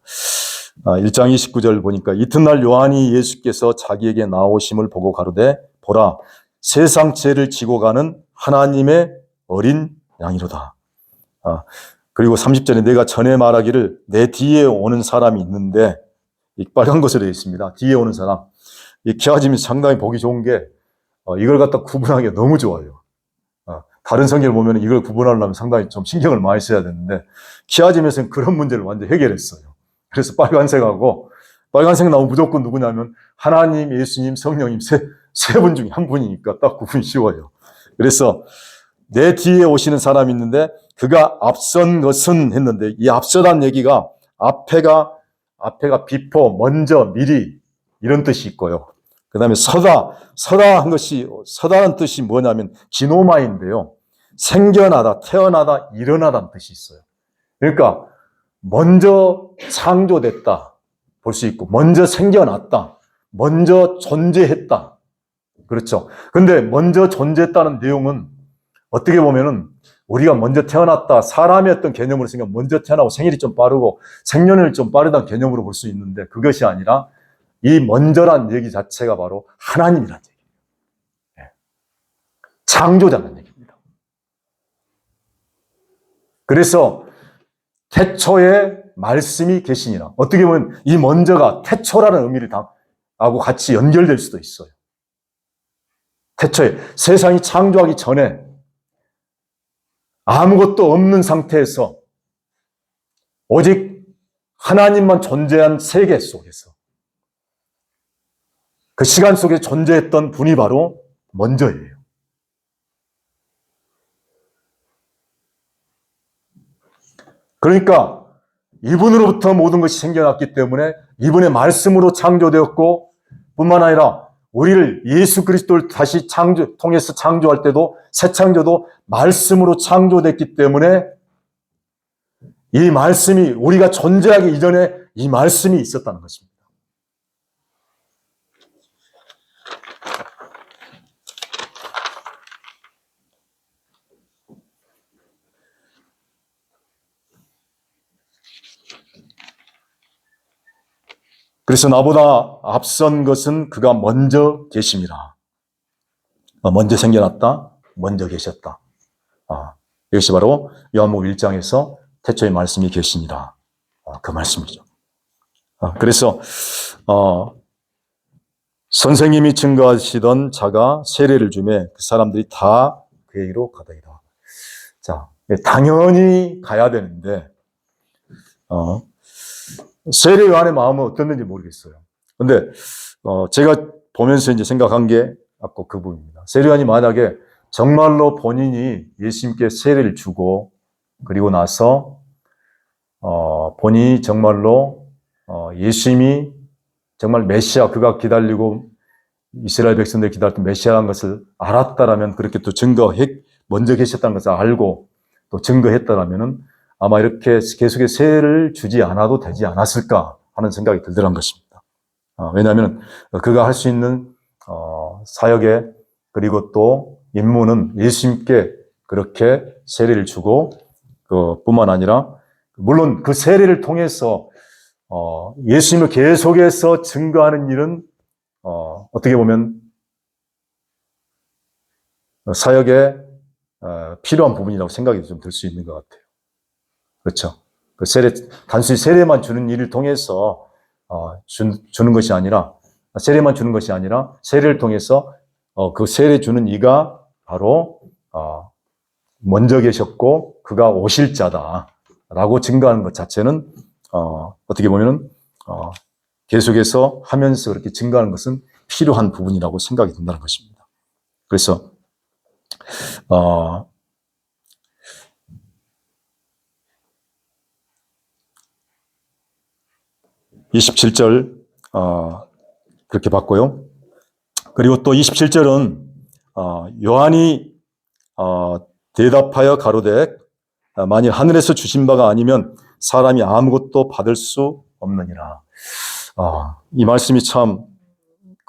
1장 29절 보니까 이튿날 요한이 예수께서 자기에게 나오심을 보고 가로되 보라 세상 죄를 지고 가는 하나님의 어린 양이로다. 그리고 30절에 내가 전에 말하기를 내 뒤에 오는 사람이 있는데 이 빨간 것으로 되어 있습니다. 뒤에 오는 사람. 이 키아짐이 상당히 보기 좋은 게 이걸 갖다 구분하기가 너무 좋아요. 다른 성경을 보면 이걸 구분하려면 상당히 좀 신경을 많이 써야 되는데 키아즘에서는 그런 문제를 완전히 해결했어요. 그래서 빨간색하고 빨간색 나오면 무조건 누구냐면 하나님, 예수님, 성령님 세 분 중에 한 분이니까 딱 구분이 쉬워요. 그래서 내 뒤에 오시는 사람이 있는데 그가 앞선 것은 했는데 이 앞서란 얘기가 앞에가 비포, 먼저, 미리 이런 뜻이 있고요. 그 다음에 서다라는 뜻이 뭐냐면 기노마인데요. 생겨나다, 태어나다, 일어나다는 뜻이 있어요. 그러니까 먼저 창조됐다 볼 수 있고, 먼저 생겨났다, 먼저 존재했다. 그렇죠. 근데 먼저 존재했다는 내용은 어떻게 보면은 우리가 먼저 태어났다, 사람의 어떤 개념으로 생각하면 먼저 태어나고 생일이 좀 빠르고 생년을 좀 빠르다는 개념으로 볼 수 있는데 그것이 아니라 이 먼저란 얘기 자체가 바로 하나님이라는 얘기예요. 창조자라는 얘기입니다. 그래서 태초에 말씀이 계시니라. 어떻게 보면 이 먼저가 태초라는 의미를 하고 같이 연결될 수도 있어요. 태초에 세상이 창조하기 전에 아무것도 없는 상태에서 오직 하나님만 존재한 세계 속에서 그 시간 속에 존재했던 분이 바로 먼저예요. 그러니까 이분으로부터 모든 것이 생겨났기 때문에 이분의 말씀으로 창조되었고 뿐만 아니라 우리를 예수 그리스도를 다시 통해서 창조할 때도 새 창조도 말씀으로 창조됐기 때문에 이 말씀이 우리가 존재하기 이전에 이 말씀이 있었다는 것입니다. 그래서 나보다 앞선 것은 그가 먼저 계심이라. 먼저 생겨났다, 먼저 계셨다. 이것이 바로 요한복음 1장에서 태초의 말씀이 계시니라. 그 말씀이죠. 그래서 선생님이 증거하시던 자가 세례를 주매 그 사람들이 다 그에게로 가더이다. 자, 당연히 가야 되는데 세례 요한의 마음은 어땠는지 모르겠어요. 근데 제가 보면서 이제 생각한 게 아까 그 부분입니다. 세례 요한이 만약에 정말로 본인이 예수님께 세례를 주고 그리고 나서 본인이 정말로 예수님이 정말 메시아, 그가 기다리고 이스라엘 백성들이 기다렸던 메시아라는 것을 알았다라면, 그렇게 또 먼저 계셨다는 것을 알고 또 증거했다라면은 아마 이렇게 계속해서 세례를 주지 않아도 되지 않았을까 하는 생각이 들더란 것입니다. 왜냐하면 그가 할 수 있는 사역에 그리고 또 임무는 예수님께 그렇게 세례를 주고 뿐만 아니라 물론 그 세례를 통해서 예수님을 계속해서 증거하는 일은 어떻게 보면 사역에 필요한 부분이라고 생각이 좀 들 수 있는 것 같아요. 그렇죠. 그 단순히 세례만 주는 일을 통해서 주는 것이 아니라, 세례만 주는 것이 아니라 세례를 통해서 그 세례 주는 이가 바로 먼저 계셨고 그가 오실 자다라고 증거하는 것 자체는 어떻게 보면은 계속해서 하면서 그렇게 증거하는 것은 필요한 부분이라고 생각이 든다는 것입니다. 그래서 27절 그렇게 봤고요. 그리고 또 27절은 요한이 대답하여 가로되 만일 하늘에서 주신 바가 아니면 사람이 아무것도 받을 수 없느니라. 이 말씀이 참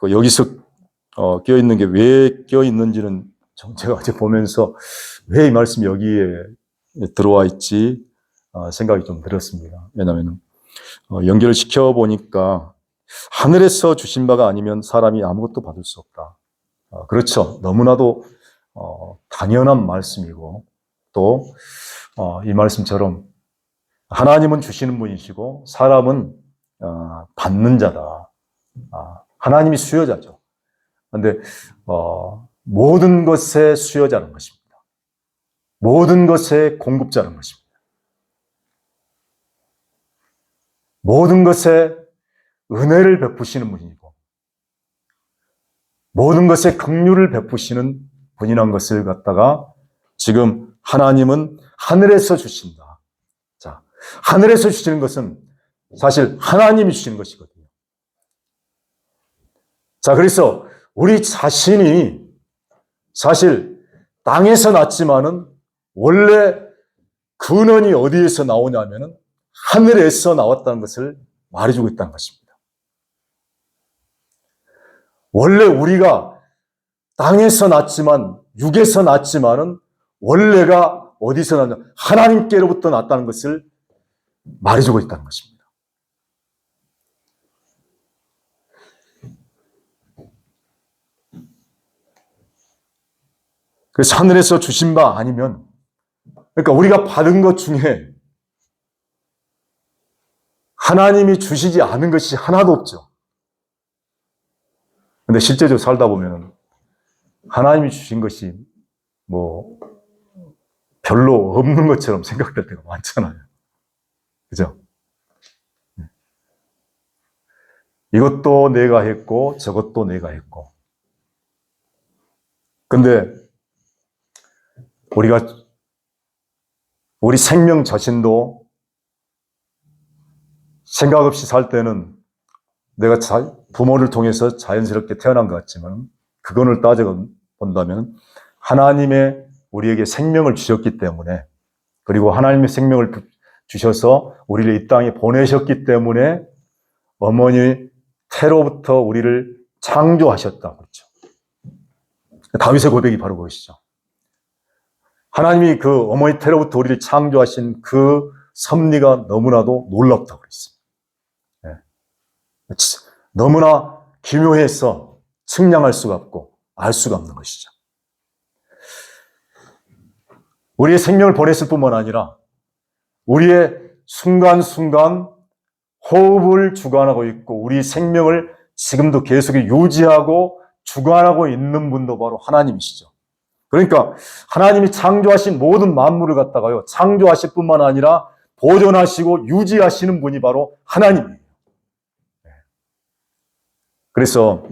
여기서 껴있는 게 왜 껴있는지는 제가 어제 보면서 왜 이 말씀이 여기에 들어와 있지 생각이 좀 들었습니다. 왜냐하면 연결을 시켜보니까 하늘에서 주신 바가 아니면 사람이 아무것도 받을 수 없다. 그렇죠. 너무나도 당연한 말씀이고 또 이 말씀처럼 하나님은 주시는 분이시고 사람은 받는 자다. 하나님이 수여자죠. 그런데 모든 것의 수여자는 것입니다. 모든 것의 공급자라는 것입니다. 모든 것에 은혜를 베푸시는 분이고 모든 것에 긍휼을 베푸시는 분이라는 것을 갖다가 지금 하나님은 하늘에서 주신다. 자, 하늘에서 주시는 것은 사실 하나님이 주시는 것이거든요. 자, 그래서 우리 자신이 사실 땅에서 났지만은 원래 근원이 어디에서 나오냐면은 하늘에서 나왔다는 것을 말해주고 있다는 것입니다. 원래 우리가 땅에서 났지만, 육에서 났지만은 원래가 어디서 났냐? 하나님께로부터 났다는 것을 말해주고 있다는 것입니다. 그래서 하늘에서 주신 바 아니면, 그러니까 우리가 받은 것 중에 하나님이 주시지 않은 것이 하나도 없죠. 근데 실제적으로 살다 보면 하나님이 주신 것이 뭐 별로 없는 것처럼 생각될 때가 많잖아요. 그죠? 이것도 내가 했고 저것도 내가 했고. 근데 우리 생명 자신도 생각 없이 살 때는 내가 부모를 통해서 자연스럽게 태어난 것 같지만 그건을 따져 본다면 하나님의 우리에게 생명을 주셨기 때문에 그리고 하나님의 생명을 주셔서 우리를 이 땅에 보내셨기 때문에 어머니 태로부터 우리를 창조하셨다. 그렇죠. 다윗의 고백이 바로 그것이죠. 하나님이 그 어머니 태로부터 우리를 창조하신 그 섭리가 너무나도 놀랍다고 그랬습니다. 너무나 기묘해서 측량할 수가 없고 알 수가 없는 것이죠. 우리의 생명을 보냈을 뿐만 아니라 우리의 순간순간 호흡을 주관하고 있고 우리 생명을 지금도 계속 유지하고 주관하고 있는 분도 바로 하나님이시죠. 그러니까 하나님이 창조하신 모든 만물을 갖다가요 창조하실 뿐만 아니라 보존하시고 유지하시는 분이 바로 하나님이에요. 그래서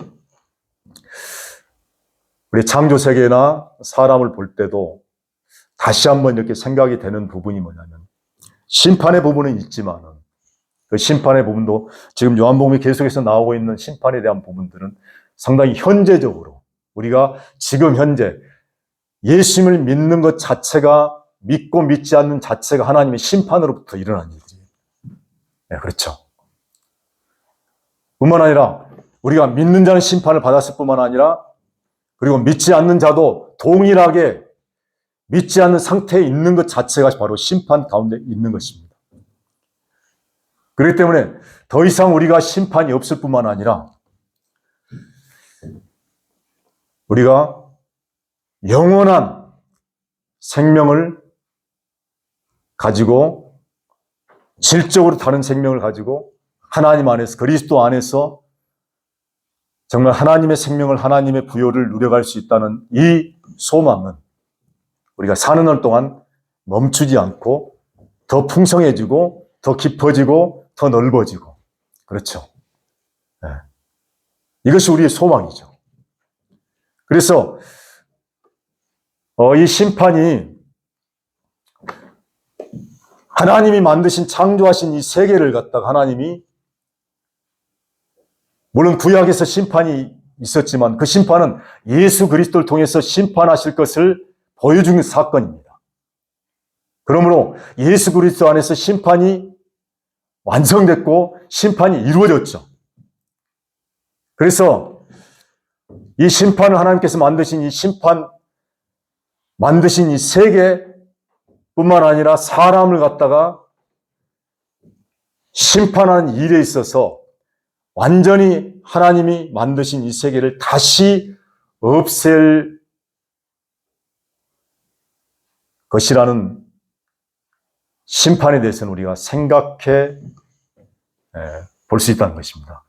우리 창조 세계나 사람을 볼 때도 다시 한번 이렇게 생각이 되는 부분이 뭐냐면 심판의 부분은 있지만은 그 심판의 부분도 지금 요한복음이 계속해서 나오고 있는 심판에 대한 부분들은 상당히 현재적으로 우리가 지금 현재 예수님을 믿는 것 자체가 믿고 믿지 않는 자체가 하나님의 심판으로부터 일어난 일이에요. 네, 그렇죠. 뿐만 아니라 우리가 믿는 자는 심판을 받았을 뿐만 아니라 그리고 믿지 않는 자도 동일하게 믿지 않는 상태에 있는 것 자체가 바로 심판 가운데 있는 것입니다. 그렇기 때문에 더 이상 우리가 심판이 없을 뿐만 아니라 우리가 영원한 생명을 가지고 질적으로 다른 생명을 가지고 하나님 안에서 그리스도 안에서 정말 하나님의 생명을 하나님의 부요를 누려갈 수 있다는 이 소망은 우리가 사는 날 동안 멈추지 않고 더 풍성해지고 더 깊어지고 더 넓어지고 그렇죠. 네. 이것이 우리의 소망이죠. 그래서 이 심판이 하나님이 만드신 창조하신 이 세계를 갖다가 하나님이 물론 구약에서 심판이 있었지만 그 심판은 예수 그리스도를 통해서 심판하실 것을 보여주는 사건입니다. 그러므로 예수 그리스도 안에서 심판이 완성됐고 심판이 이루어졌죠. 그래서 이 심판을 하나님께서 만드신 이 세계뿐만 아니라 사람을 갖다가 심판하는 일에 있어서 완전히 하나님이 만드신 이 세계를 다시 없앨 것이라는 심판에 대해서는 우리가 생각해 볼 수 있다는 것입니다.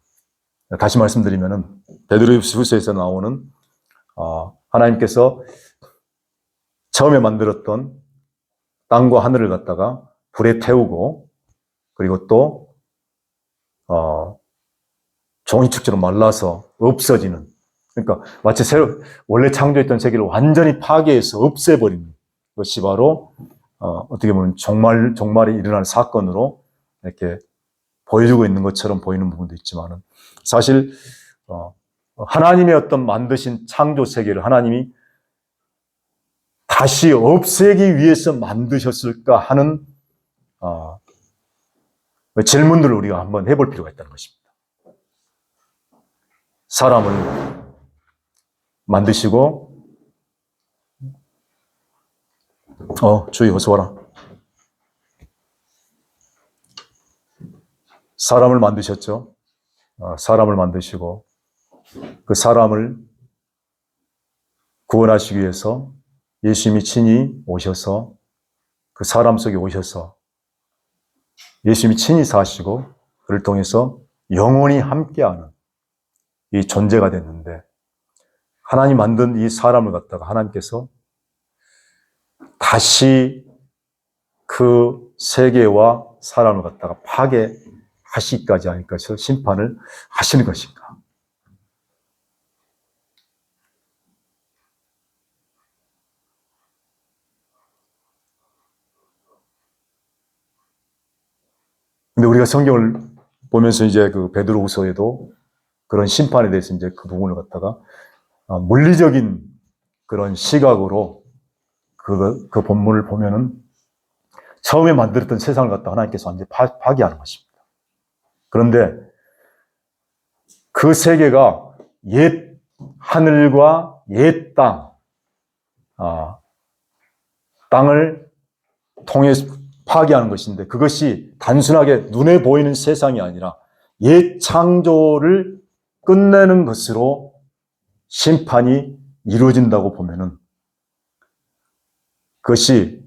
다시 말씀드리면은 베드로후서에서 나오는 하나님께서 처음에 만들었던 땅과 하늘을 갖다가 불에 태우고, 그리고 또 종이축처럼 말라서 없어지는, 그러니까 마치 원래 창조했던 세계를 완전히 파괴해서 없애버리는 것이 바로 어떻게 보면 종말이 일어날 사건으로 이렇게 보여주고 있는 것처럼 보이는 부분도 있지만은, 사실 하나님의 어떤 만드신 창조 세계를 하나님이 다시 없애기 위해서 만드셨을까 하는 질문들을 우리가 한번 해볼 필요가 있다는 것입니다. 사람을 만드시고, 주희 어서 와라. 사람을 만드셨죠. 사람을 만드시고, 그 사람을 구원하시기 위해서 예수님이 친히 오셔서, 그 사람 속에 오셔서 예수님이 친히 사시고, 그를 통해서 영원히 함께하는 이 존재가 됐는데, 하나님 만든 이 사람을 갖다가 하나님께서 다시 그 세계와 사람을 갖다가 파괴하시기까지 하니까 심판을 하시는 것인가? 근데 우리가 성경을 보면서 이제 그 베드로후서에도 그런 심판에 대해서 이제 그 부분을 갖다가 물리적인 그런 시각으로 그 본문을 보면은 처음에 만들었던 세상을 갖다 하나님께서 완전히 파괴하는 것입니다. 그런데 그 세계가 옛 하늘과 옛 땅을 통해서 파괴하는 것인데, 그것이 단순하게 눈에 보이는 세상이 아니라 옛 창조를 끝내는 것으로 심판이 이루어진다고 보면은, 그것이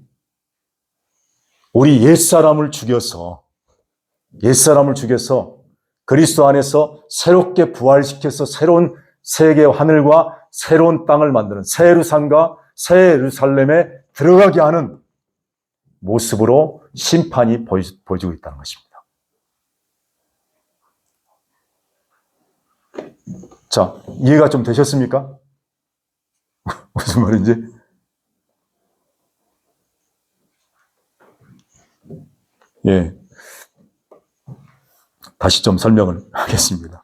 우리 옛사람을 죽여서 그리스도 안에서 새롭게 부활시켜서 새로운 세계 하늘과 새로운 땅을 만드는 새 예루살렘과 새 예루살렘에 들어가게 하는 모습으로 심판이 보여지고 있다는 것입니다. 자, 이해가 좀 되셨습니까? 무슨 말인지? 예. 다시 좀 설명을 하겠습니다.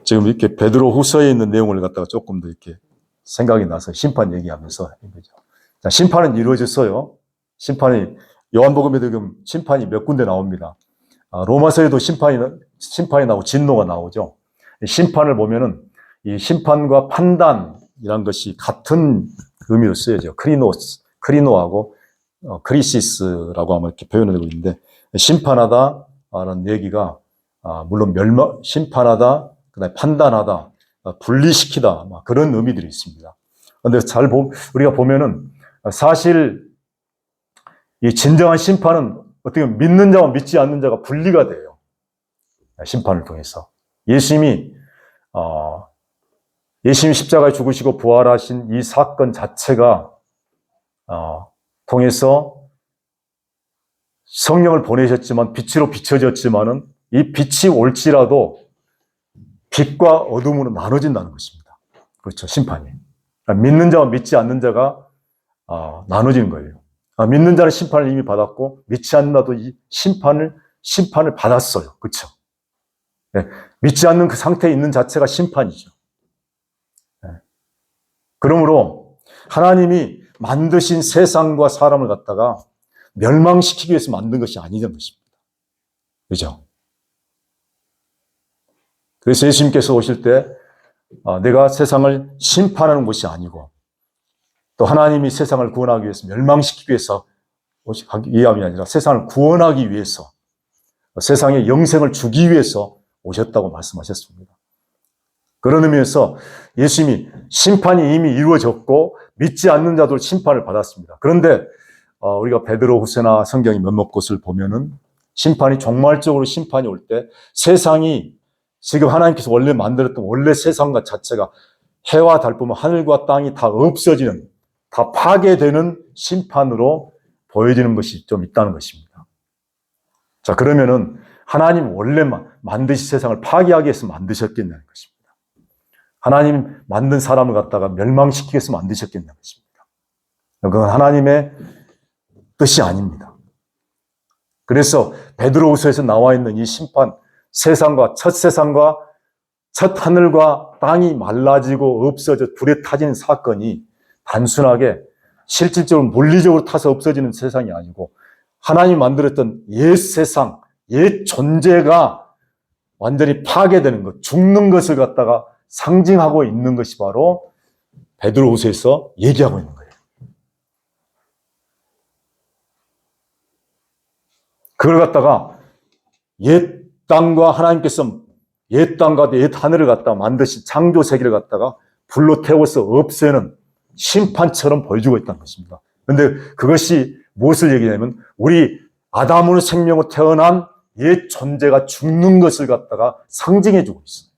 지금 이렇게 베드로후서에 있는 내용을 갖다가 조금 더 이렇게 생각이 나서 심판 얘기하면서 한 거죠. 자, 심판은 이루어졌어요. 요한복음에도 지금 심판이 몇 군데 나옵니다. 로마서에도 심판이 나오고 진노가 나오죠. 심판을 보면은 이 심판과 판단이란 것이 같은 의미로 쓰여져요. 크리노하고 크리시스라고 아마 이렇게 표현을 하고 있는데, 심판하다라는 얘기가 물론 심판하다, 그다음에 판단하다, 분리시키다, 그런 의미들이 있습니다. 그런데 우리가 보면은 사실 이 진정한 심판은 어떻게 보면 믿는 자와 믿지 않는 자가 분리가 돼요. 심판을 통해서 예수님이 십자가에 죽으시고 부활하신 이 사건 자체가 통해서 성령을 보내셨지만, 빛으로 비춰졌지만은 이 빛이 올지라도 빛과 어둠으로 나눠진다는 것입니다. 그렇죠, 심판이. 믿는 자와 믿지 않는 자가 나눠지는 거예요. 믿는 자는 심판을 이미 받았고, 믿지 않는 자도 이 심판을 받았어요. 그렇죠? 네, 믿지 않는 그 상태에 있는 자체가 심판이죠. 네. 그러므로 하나님이 만드신 세상과 사람을 갖다가 멸망시키기 위해서 만든 것이 아니라는 것입니다. 그죠? 그래서 예수님께서 오실 때 내가 세상을 심판하는 것이 아니고, 또 하나님이 세상을 구원하기 위해서 멸망시키기 위해서 이함이 아니라 세상을 구원하기 위해서, 세상에 영생을 주기 위해서 오셨다고 말씀하셨습니다. 그런 의미에서 예수님이 심판이 이미 이루어졌고 믿지 않는 자도 심판을 받았습니다. 그런데 우리가 베드로후서나 성경의 몇몇 곳을 보면은 종말적으로 심판이 올 때 세상이 지금 하나님께서 원래 만들었던 원래 세상과 자체가 해와 달뿐만 하늘과 땅이 다 없어지는, 다 파괴되는 심판으로 보여지는 것이 좀 있다는 것입니다. 자, 그러면은 하나님 원래 만드신 세상을 파괴하기 위해서 만드셨겠냐는 것입니다. 하나님 만든 사람을 갖다가 멸망시키기 위해서 만드셨겠냐는 것입니다. 그건 하나님의 뜻이 아닙니다. 그래서 베드로후서에서 나와 있는 이 심판, 세상과 첫 하늘과 땅이 말라지고 없어져 불에 타지는 사건이 단순하게 실질적으로 물리적으로 타서 없어지는 세상이 아니고 하나님이 만들었던 옛 세상, 옛 존재가 완전히 파괴되는 것, 죽는 것을 갖다가 상징하고 있는 것이 바로 베드로후서에서 얘기하고 있는 거예요. 그걸 갖다가 옛 땅과 하나님께서 옛 땅과 옛 하늘을 갖다가 만드신 창조 세계를 갖다가 불로 태워서 없애는 심판처럼 보여주고 있다는 것입니다. 그런데 그것이 무엇을 얘기하냐면 우리 아담으로 생명으로 태어난 옛 존재가 죽는 것을 갖다가 상징해주고 있어요.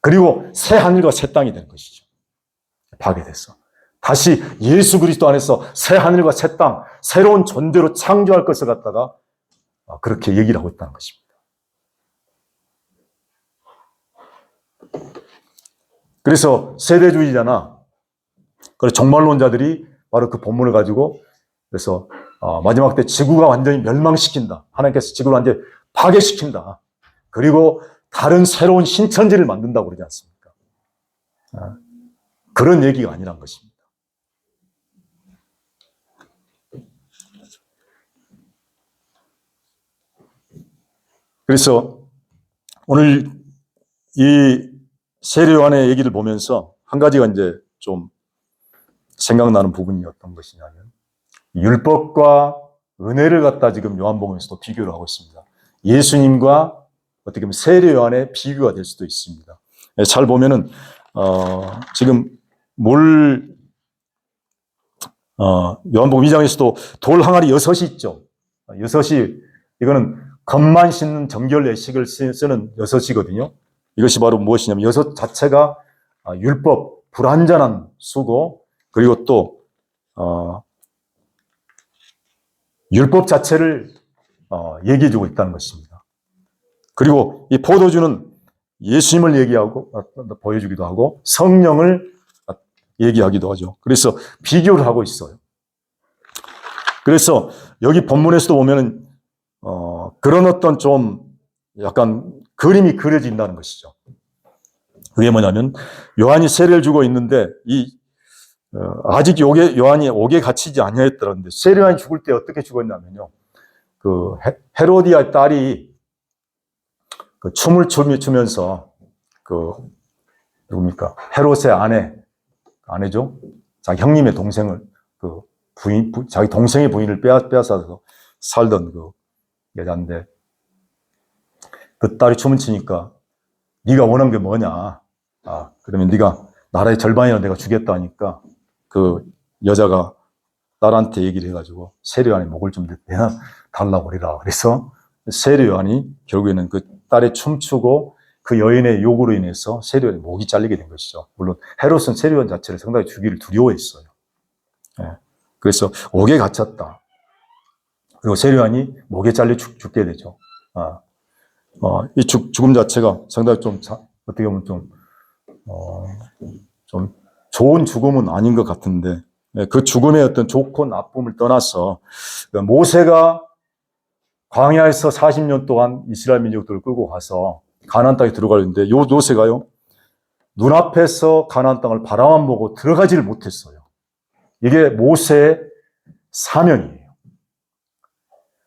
그리고 새 하늘과 새 땅이 되는 것이죠. 파괴돼서. 다시 예수 그리스도 안에서 새 하늘과 새 땅, 새로운 존재로 창조할 것을 갖다가 그렇게 얘기를 하고 있다는 것입니다. 그래서 세대주의자나 종말론자들이 바로 그 본문을 가지고 그래서 마지막 때 지구가 완전히 멸망시킨다. 하나님께서 지구를 완전히 파괴시킨다. 그리고 다른 새로운 신천지를 만든다고 그러지 않습니까? 그런 얘기가 아니란 것입니다. 그래서 오늘 이 세례요한의 얘기를 보면서 한 가지가 이제 좀 생각나는 부분이 어떤 것이냐면 율법과 은혜를 갖다 지금 요한복음에서도 비교를 하고 있습니다. 예수님과 어떻게 보면 세례요한의 비교가 될 수도 있습니다. 잘 보면은 지금 요한복음 2장에서도 돌 항아리 6이 있죠. 6이 이거는 겉만 씻는 정결 예식을 쓰는 6이거든요. 이것이 바로 무엇이냐면 6 자체가 율법, 불완전한 수고, 그리고 또 율법 자체를 얘기해 주고 있다는 것입니다. 그리고 이 포도주는 예수님을 얘기하고 보여주기도 하고 성령을 얘기하기도 하죠. 그래서 비교를 하고 있어요. 그래서 여기 본문에서도 보면은 그런 어떤 좀 약간 그림이 그려진다는 것이죠. 그게 뭐냐면 요한이 세례를 주고 있는데 아직 요한이 옥에 갇히지 아니하였더라는데 세례요한이 죽을 때 어떻게 죽었냐면요. 그 헤로디아의 딸이 그 춤을 추면서 누굽니까? 헤롯의 아내죠. 자기 형님의 동생을 자기 동생의 부인을 빼앗아서 살던 그 여자인데 그 딸이 춤을 추니까 네가 원하는 게 뭐냐? 그러면 네가 나라의 절반이나 내가 주겠다 하니까 그 여자가 딸한테 얘기를 해가지고 세례요한의 목을 좀 달라고 그래라. 그래서 세례요한이 결국에는 그 딸의 춤추고 그 여인의 요구로 인해서 세례요한의 목이 잘리게 된 것이죠. 물론 헤롯은 세례요한 자체를 상당히 죽이를 두려워했어요. 그래서 옥에 갇혔다. 그리고 세례요한이 목에 잘려 죽게 되죠. 이 죽음 자체가 상당히 좀 어떻게 보면 좀 좋은 죽음은 아닌 것 같은데 그 죽음의 어떤 좋고 나쁨을 떠나서 모세가 광야에서 40년 동안 이스라엘 민족들을 끌고 가서 가나안 땅에 들어가려는데 요 모세가요 눈앞에서 가나안 땅을 바라만 보고 들어가지를 못했어요. 이게 모세의 사명이에요.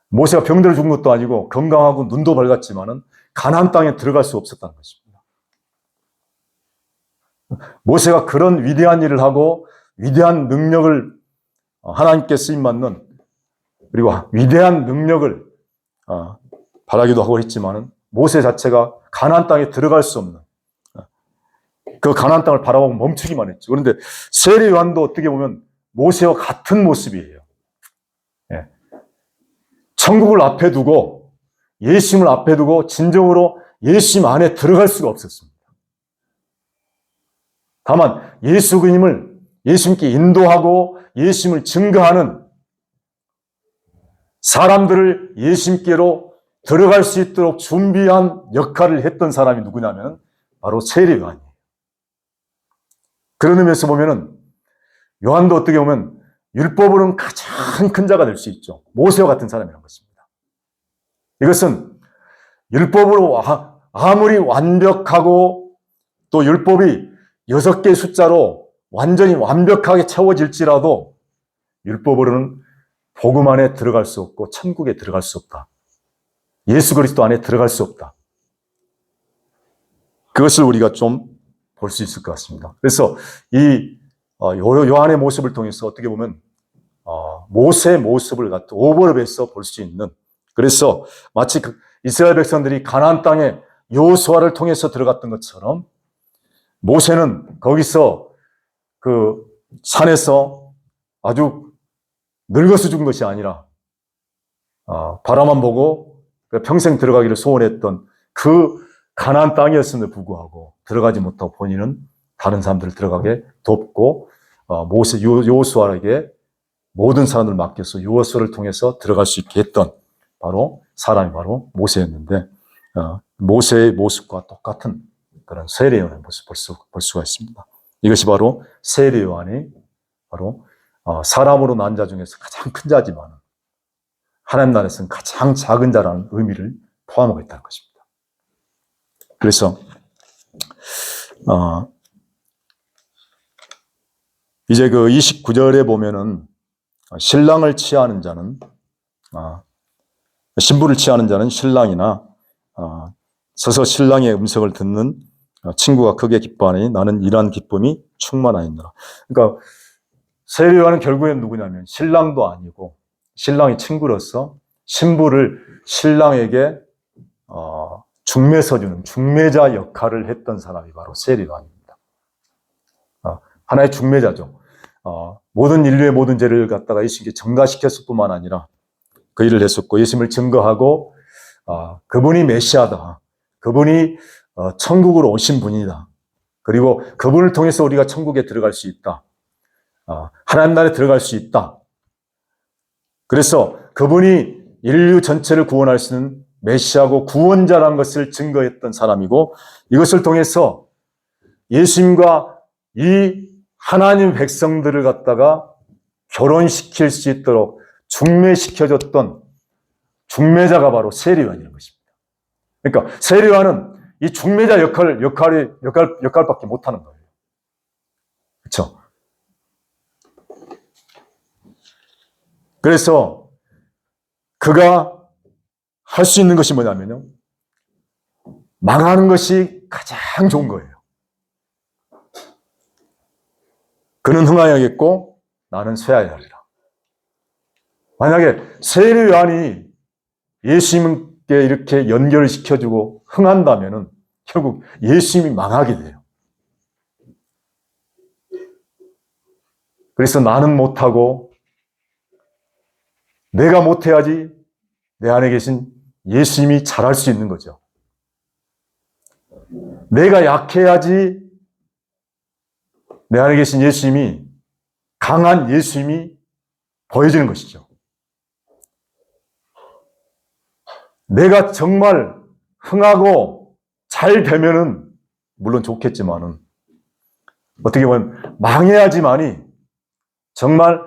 모세가 병들어 죽은 것도 아니고 건강하고 눈도 밝았지만은 가나안 땅에 들어갈 수 없었다는 것입니다. 모세가 그런 위대한 일을 하고 위대한 능력을 하나님께 쓰임받는 그리고 위대한 능력을 바라기도 하고 했지만은 모세 자체가 가나안 땅에 들어갈 수 없는 그 가나안 땅을 바라보고 멈추기만 했죠. 그런데 세례 요한도 어떻게 보면 모세와 같은 모습이에요. 천국을 앞에 두고 예수님을 앞에 두고 진정으로 예수님 안에 들어갈 수가 없었습니다. 다만 예수 그님을 예수님께 인도하고 예수님을 증거하는 사람들을 예수님께로 들어갈 수 있도록 준비한 역할을 했던 사람이 누구냐면 바로 세례 요한이에요. 그런 의미에서 보면은 요한도 어떻게 보면 율법으로는 가장 큰 자가 될 수 있죠. 모세와 같은 사람이라는 것입니다. 이것은 율법으로 아무리 완벽하고 또 율법이 6개의 숫자로 완전히 완벽하게 채워질지라도 율법으로는 복음 안에 들어갈 수 없고 천국에 들어갈 수 없다. 예수 그리스도 안에 들어갈 수 없다. 그것을 우리가 좀 볼 수 있을 것 같습니다. 그래서 이 요한의 모습을 통해서 어떻게 보면 모세의 모습을 갖다 오버랩해서 볼 수 있는, 그래서 마치 이스라엘 백성들이 가나안 땅에 여호수아를 통해서 들어갔던 것처럼 모세는 거기서 그 산에서 아주 늙어서 죽은 것이 아니라 바라만 보고 평생 들어가기를 소원했던 그 가나안 땅이었음에도 불구하고 들어가지 못하고 본인은 다른 사람들을 들어가게 돕고 모세 여호수아에게 모든 사람들을 맡겨서 여호수아를 통해서 들어갈 수 있게 했던 바로 사람이 바로 모세였는데 모세의 모습과 똑같은 그런 세례 요한의 모습 볼 수가 있습니다. 이것이 바로 세례 요한이 바로 사람으로 난 자 중에서 가장 큰 자지만 하나님 나라에서는 가장 작은 자라는 의미를 포함하고 있다는 것입니다. 그래서 이제 그 29절에 보면은 신랑을 취하는 자는 신부를 취하는 자는 신랑이나 서서 신랑의 음성을 듣는 친구가 크게 기뻐하니 나는 이러한 기쁨이 충만하였노라. 그러니까 세례 요한은 결국엔 누구냐면 신랑도 아니고 신랑의 친구로서 신부를 신랑에게 중매서주는 중매자 역할을 했던 사람이 바로 세례 요한입니다. 하나의 중매자죠. 모든 인류의 모든 죄를 갖다가 예수님께 전가시켰을 뿐만 아니라 그 일을 했었고 예수님을 증거하고 그분이 메시아다. 그분이 천국으로 오신 분이다. 그리고 그분을 통해서 우리가 천국에 들어갈 수 있다. 하나님 나라에 들어갈 수 있다. 그래서 그분이 인류 전체를 구원할 수 있는 메시아고 구원자라는 것을 증거했던 사람이고 이것을 통해서 예수님과 이 하나님 백성들을 갖다가 결혼시킬 수 있도록 중매시켜줬던 중매자가 바로 세례 요한이라는 것입니다. 그러니까 세례 요한은 이 중매자 역할밖에 못하는 거예요. 그렇죠? 그래서 그가 할 수 있는 것이 뭐냐면요. 망하는 것이 가장 좋은 거예요. 그는 흥하여야겠고 나는 쇠하여야 하리라. 만약에 세례 요한이 예수님께 이렇게 연결을 시켜주고 흥한다면은 결국 예수님이 망하게 돼요. 그래서 나는 못하고 내가 못해야지 내 안에 계신 예수님이 잘할 수 있는 거죠. 내가 약해야지 내 안에 계신 예수님이 강한 예수님이 보여지는 것이죠. 내가 정말 흥하고 잘 되면은 물론 좋겠지만은 어떻게 보면 망해야지만이 정말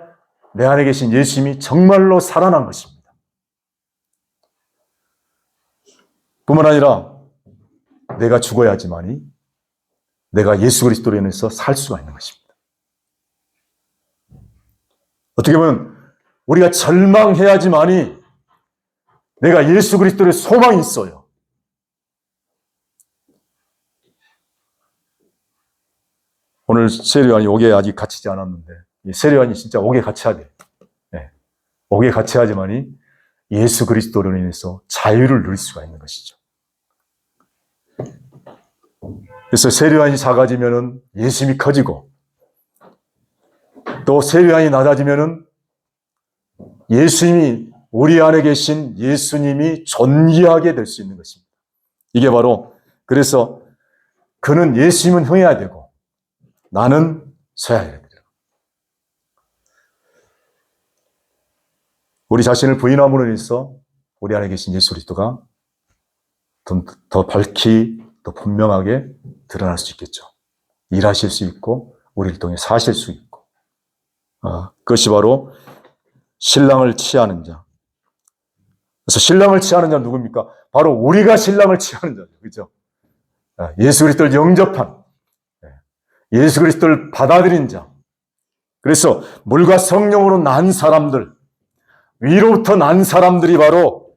내 안에 계신 예수님이 정말로 살아난 것입니다. 뿐만 아니라 내가 죽어야지만이 내가 예수 그리스도로 인해서 살 수가 있는 것입니다. 어떻게 보면 우리가 절망해야지만이 내가 예수 그리스도의 소망이 있어요. 오늘 세례 요한이 옥에 아직 갇히지 않았는데 세례 요한이 진짜 옥에 갇혀야 돼요. 네. 옥에 갇혀야지만이 예수 그리스도로 인해서 자유를 누릴 수가 있는 것이죠. 그래서 세례 요한이 작아지면은 예수님이 커지고 또 세례 요한이 낮아지면은 예수님이 우리 안에 계신 예수님이 존귀하게 될 수 있는 것입니다. 이게 바로 그래서 그는 예수님은 흥해야 되고 나는 쇠해야 됩니다. 우리 자신을 부인함으로 인해서 우리 안에 계신 예수 그리스도가 더 밝히, 더 분명하게 드러날 수 있겠죠. 일하실 수 있고 우리를 통해 사실 수 있고, 그것이 바로 신랑을 취하는 자. 그래서 신랑을 취하는 자는 누굽니까? 바로 우리가 신랑을 취하는 자죠. 그렇죠? 예수 그리스도를 영접한, 예수 그리스도를 받아들인 자. 그래서 물과 성령으로 난 사람들, 위로부터 난 사람들이 바로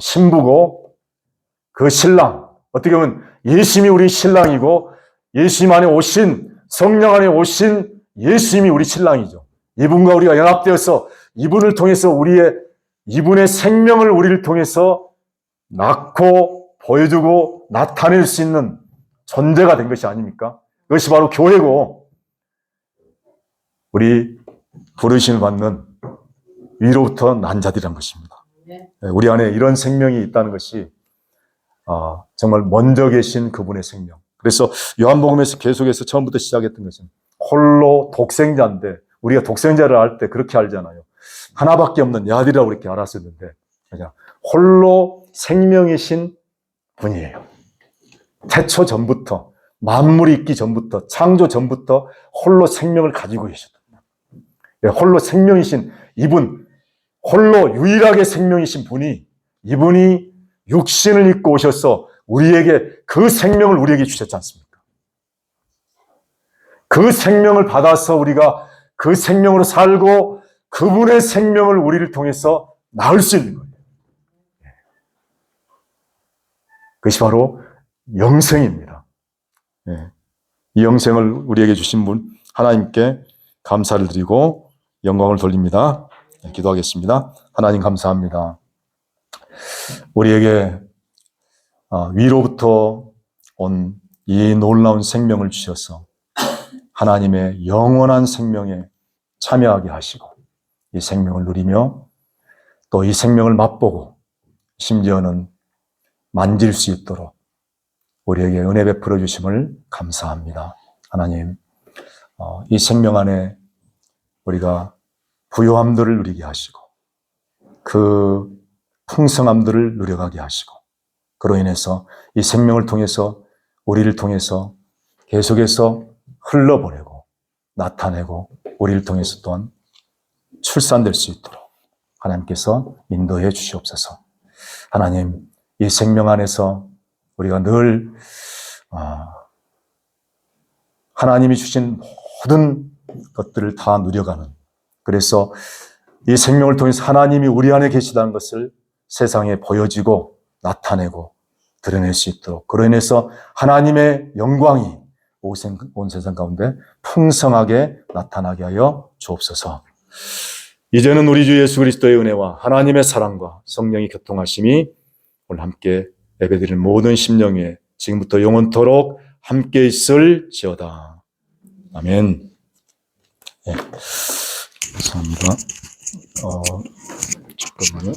신부고, 그 신랑, 어떻게 보면 예수님이 우리 신랑이고 예수님 안에 오신, 성령 안에 오신 예수님이 우리 신랑이죠. 이분과 우리가 연합되어서 이분을 통해서 이분의 생명을 우리를 통해서 낳고 보여주고 나타낼 수 있는 존재가 된 것이 아닙니까? 그것이 바로 교회고, 우리 부르심을 받는 위로부터 난 자들이란 것입니다. 우리 안에 이런 생명이 있다는 것이 정말 먼저 계신 그분의 생명. 그래서 요한복음에서 계속해서 처음부터 시작했던 것은 홀로 독생자인데, 우리가 독생자를 알 때 그렇게 알잖아요. 하나밖에 없는 내 아들이라고 이렇게 알았었는데, 그냥 홀로 생명이신 분이에요. 태초 전부터, 만물이 있기 전부터, 창조 전부터 홀로 생명을 가지고 계셨다. 홀로 생명이신 이분, 홀로 유일하게 생명이신 분이, 이분이 육신을 입고 오셔서 우리에게 그 생명을 우리에게 주셨지 않습니까? 그 생명을 받아서 우리가 그 생명으로 살고 그분의 생명을 우리를 통해서 낳을 수 있는 거예요. 그것이 바로 영생입니다. 이 영생을 우리에게 주신 분 하나님께 감사를 드리고 영광을 돌립니다. 기도하겠습니다. 하나님 감사합니다. 우리에게 위로부터 온 이 놀라운 생명을 주셔서 하나님의 영원한 생명에 참여하게 하시고 이 생명을 누리며 또 이 생명을 맛보고 심지어는 만질 수 있도록 우리에게 은혜 베풀어 주심을 감사합니다. 하나님, 이 생명 안에 우리가 부요함들을 누리게 하시고 그 풍성함들을 누려가게 하시고, 그로 인해서 이 생명을 통해서 우리를 통해서 계속해서 흘러보내고 나타내고 우리를 통해서 또한 출산될 수 있도록 하나님께서 인도해 주시옵소서. 하나님, 이 생명 안에서 우리가 늘 하나님이 주신 모든 것들을 다 누려가는, 그래서 이 생명을 통해서 하나님이 우리 안에 계시다는 것을 세상에 보여지고 나타내고 드러낼 수 있도록, 그로 인해서 하나님의 영광이 온 세상 가운데 풍성하게 나타나게 하여 주옵소서. 이제는 우리 주 예수 그리스도의 은혜와 하나님의 사랑과 성령의 교통하심이 오늘 함께 예배드리는 모든 심령에 지금부터 영원토록 함께 있을지어다. 아멘. 네. 감사합니다. 잠깐만요.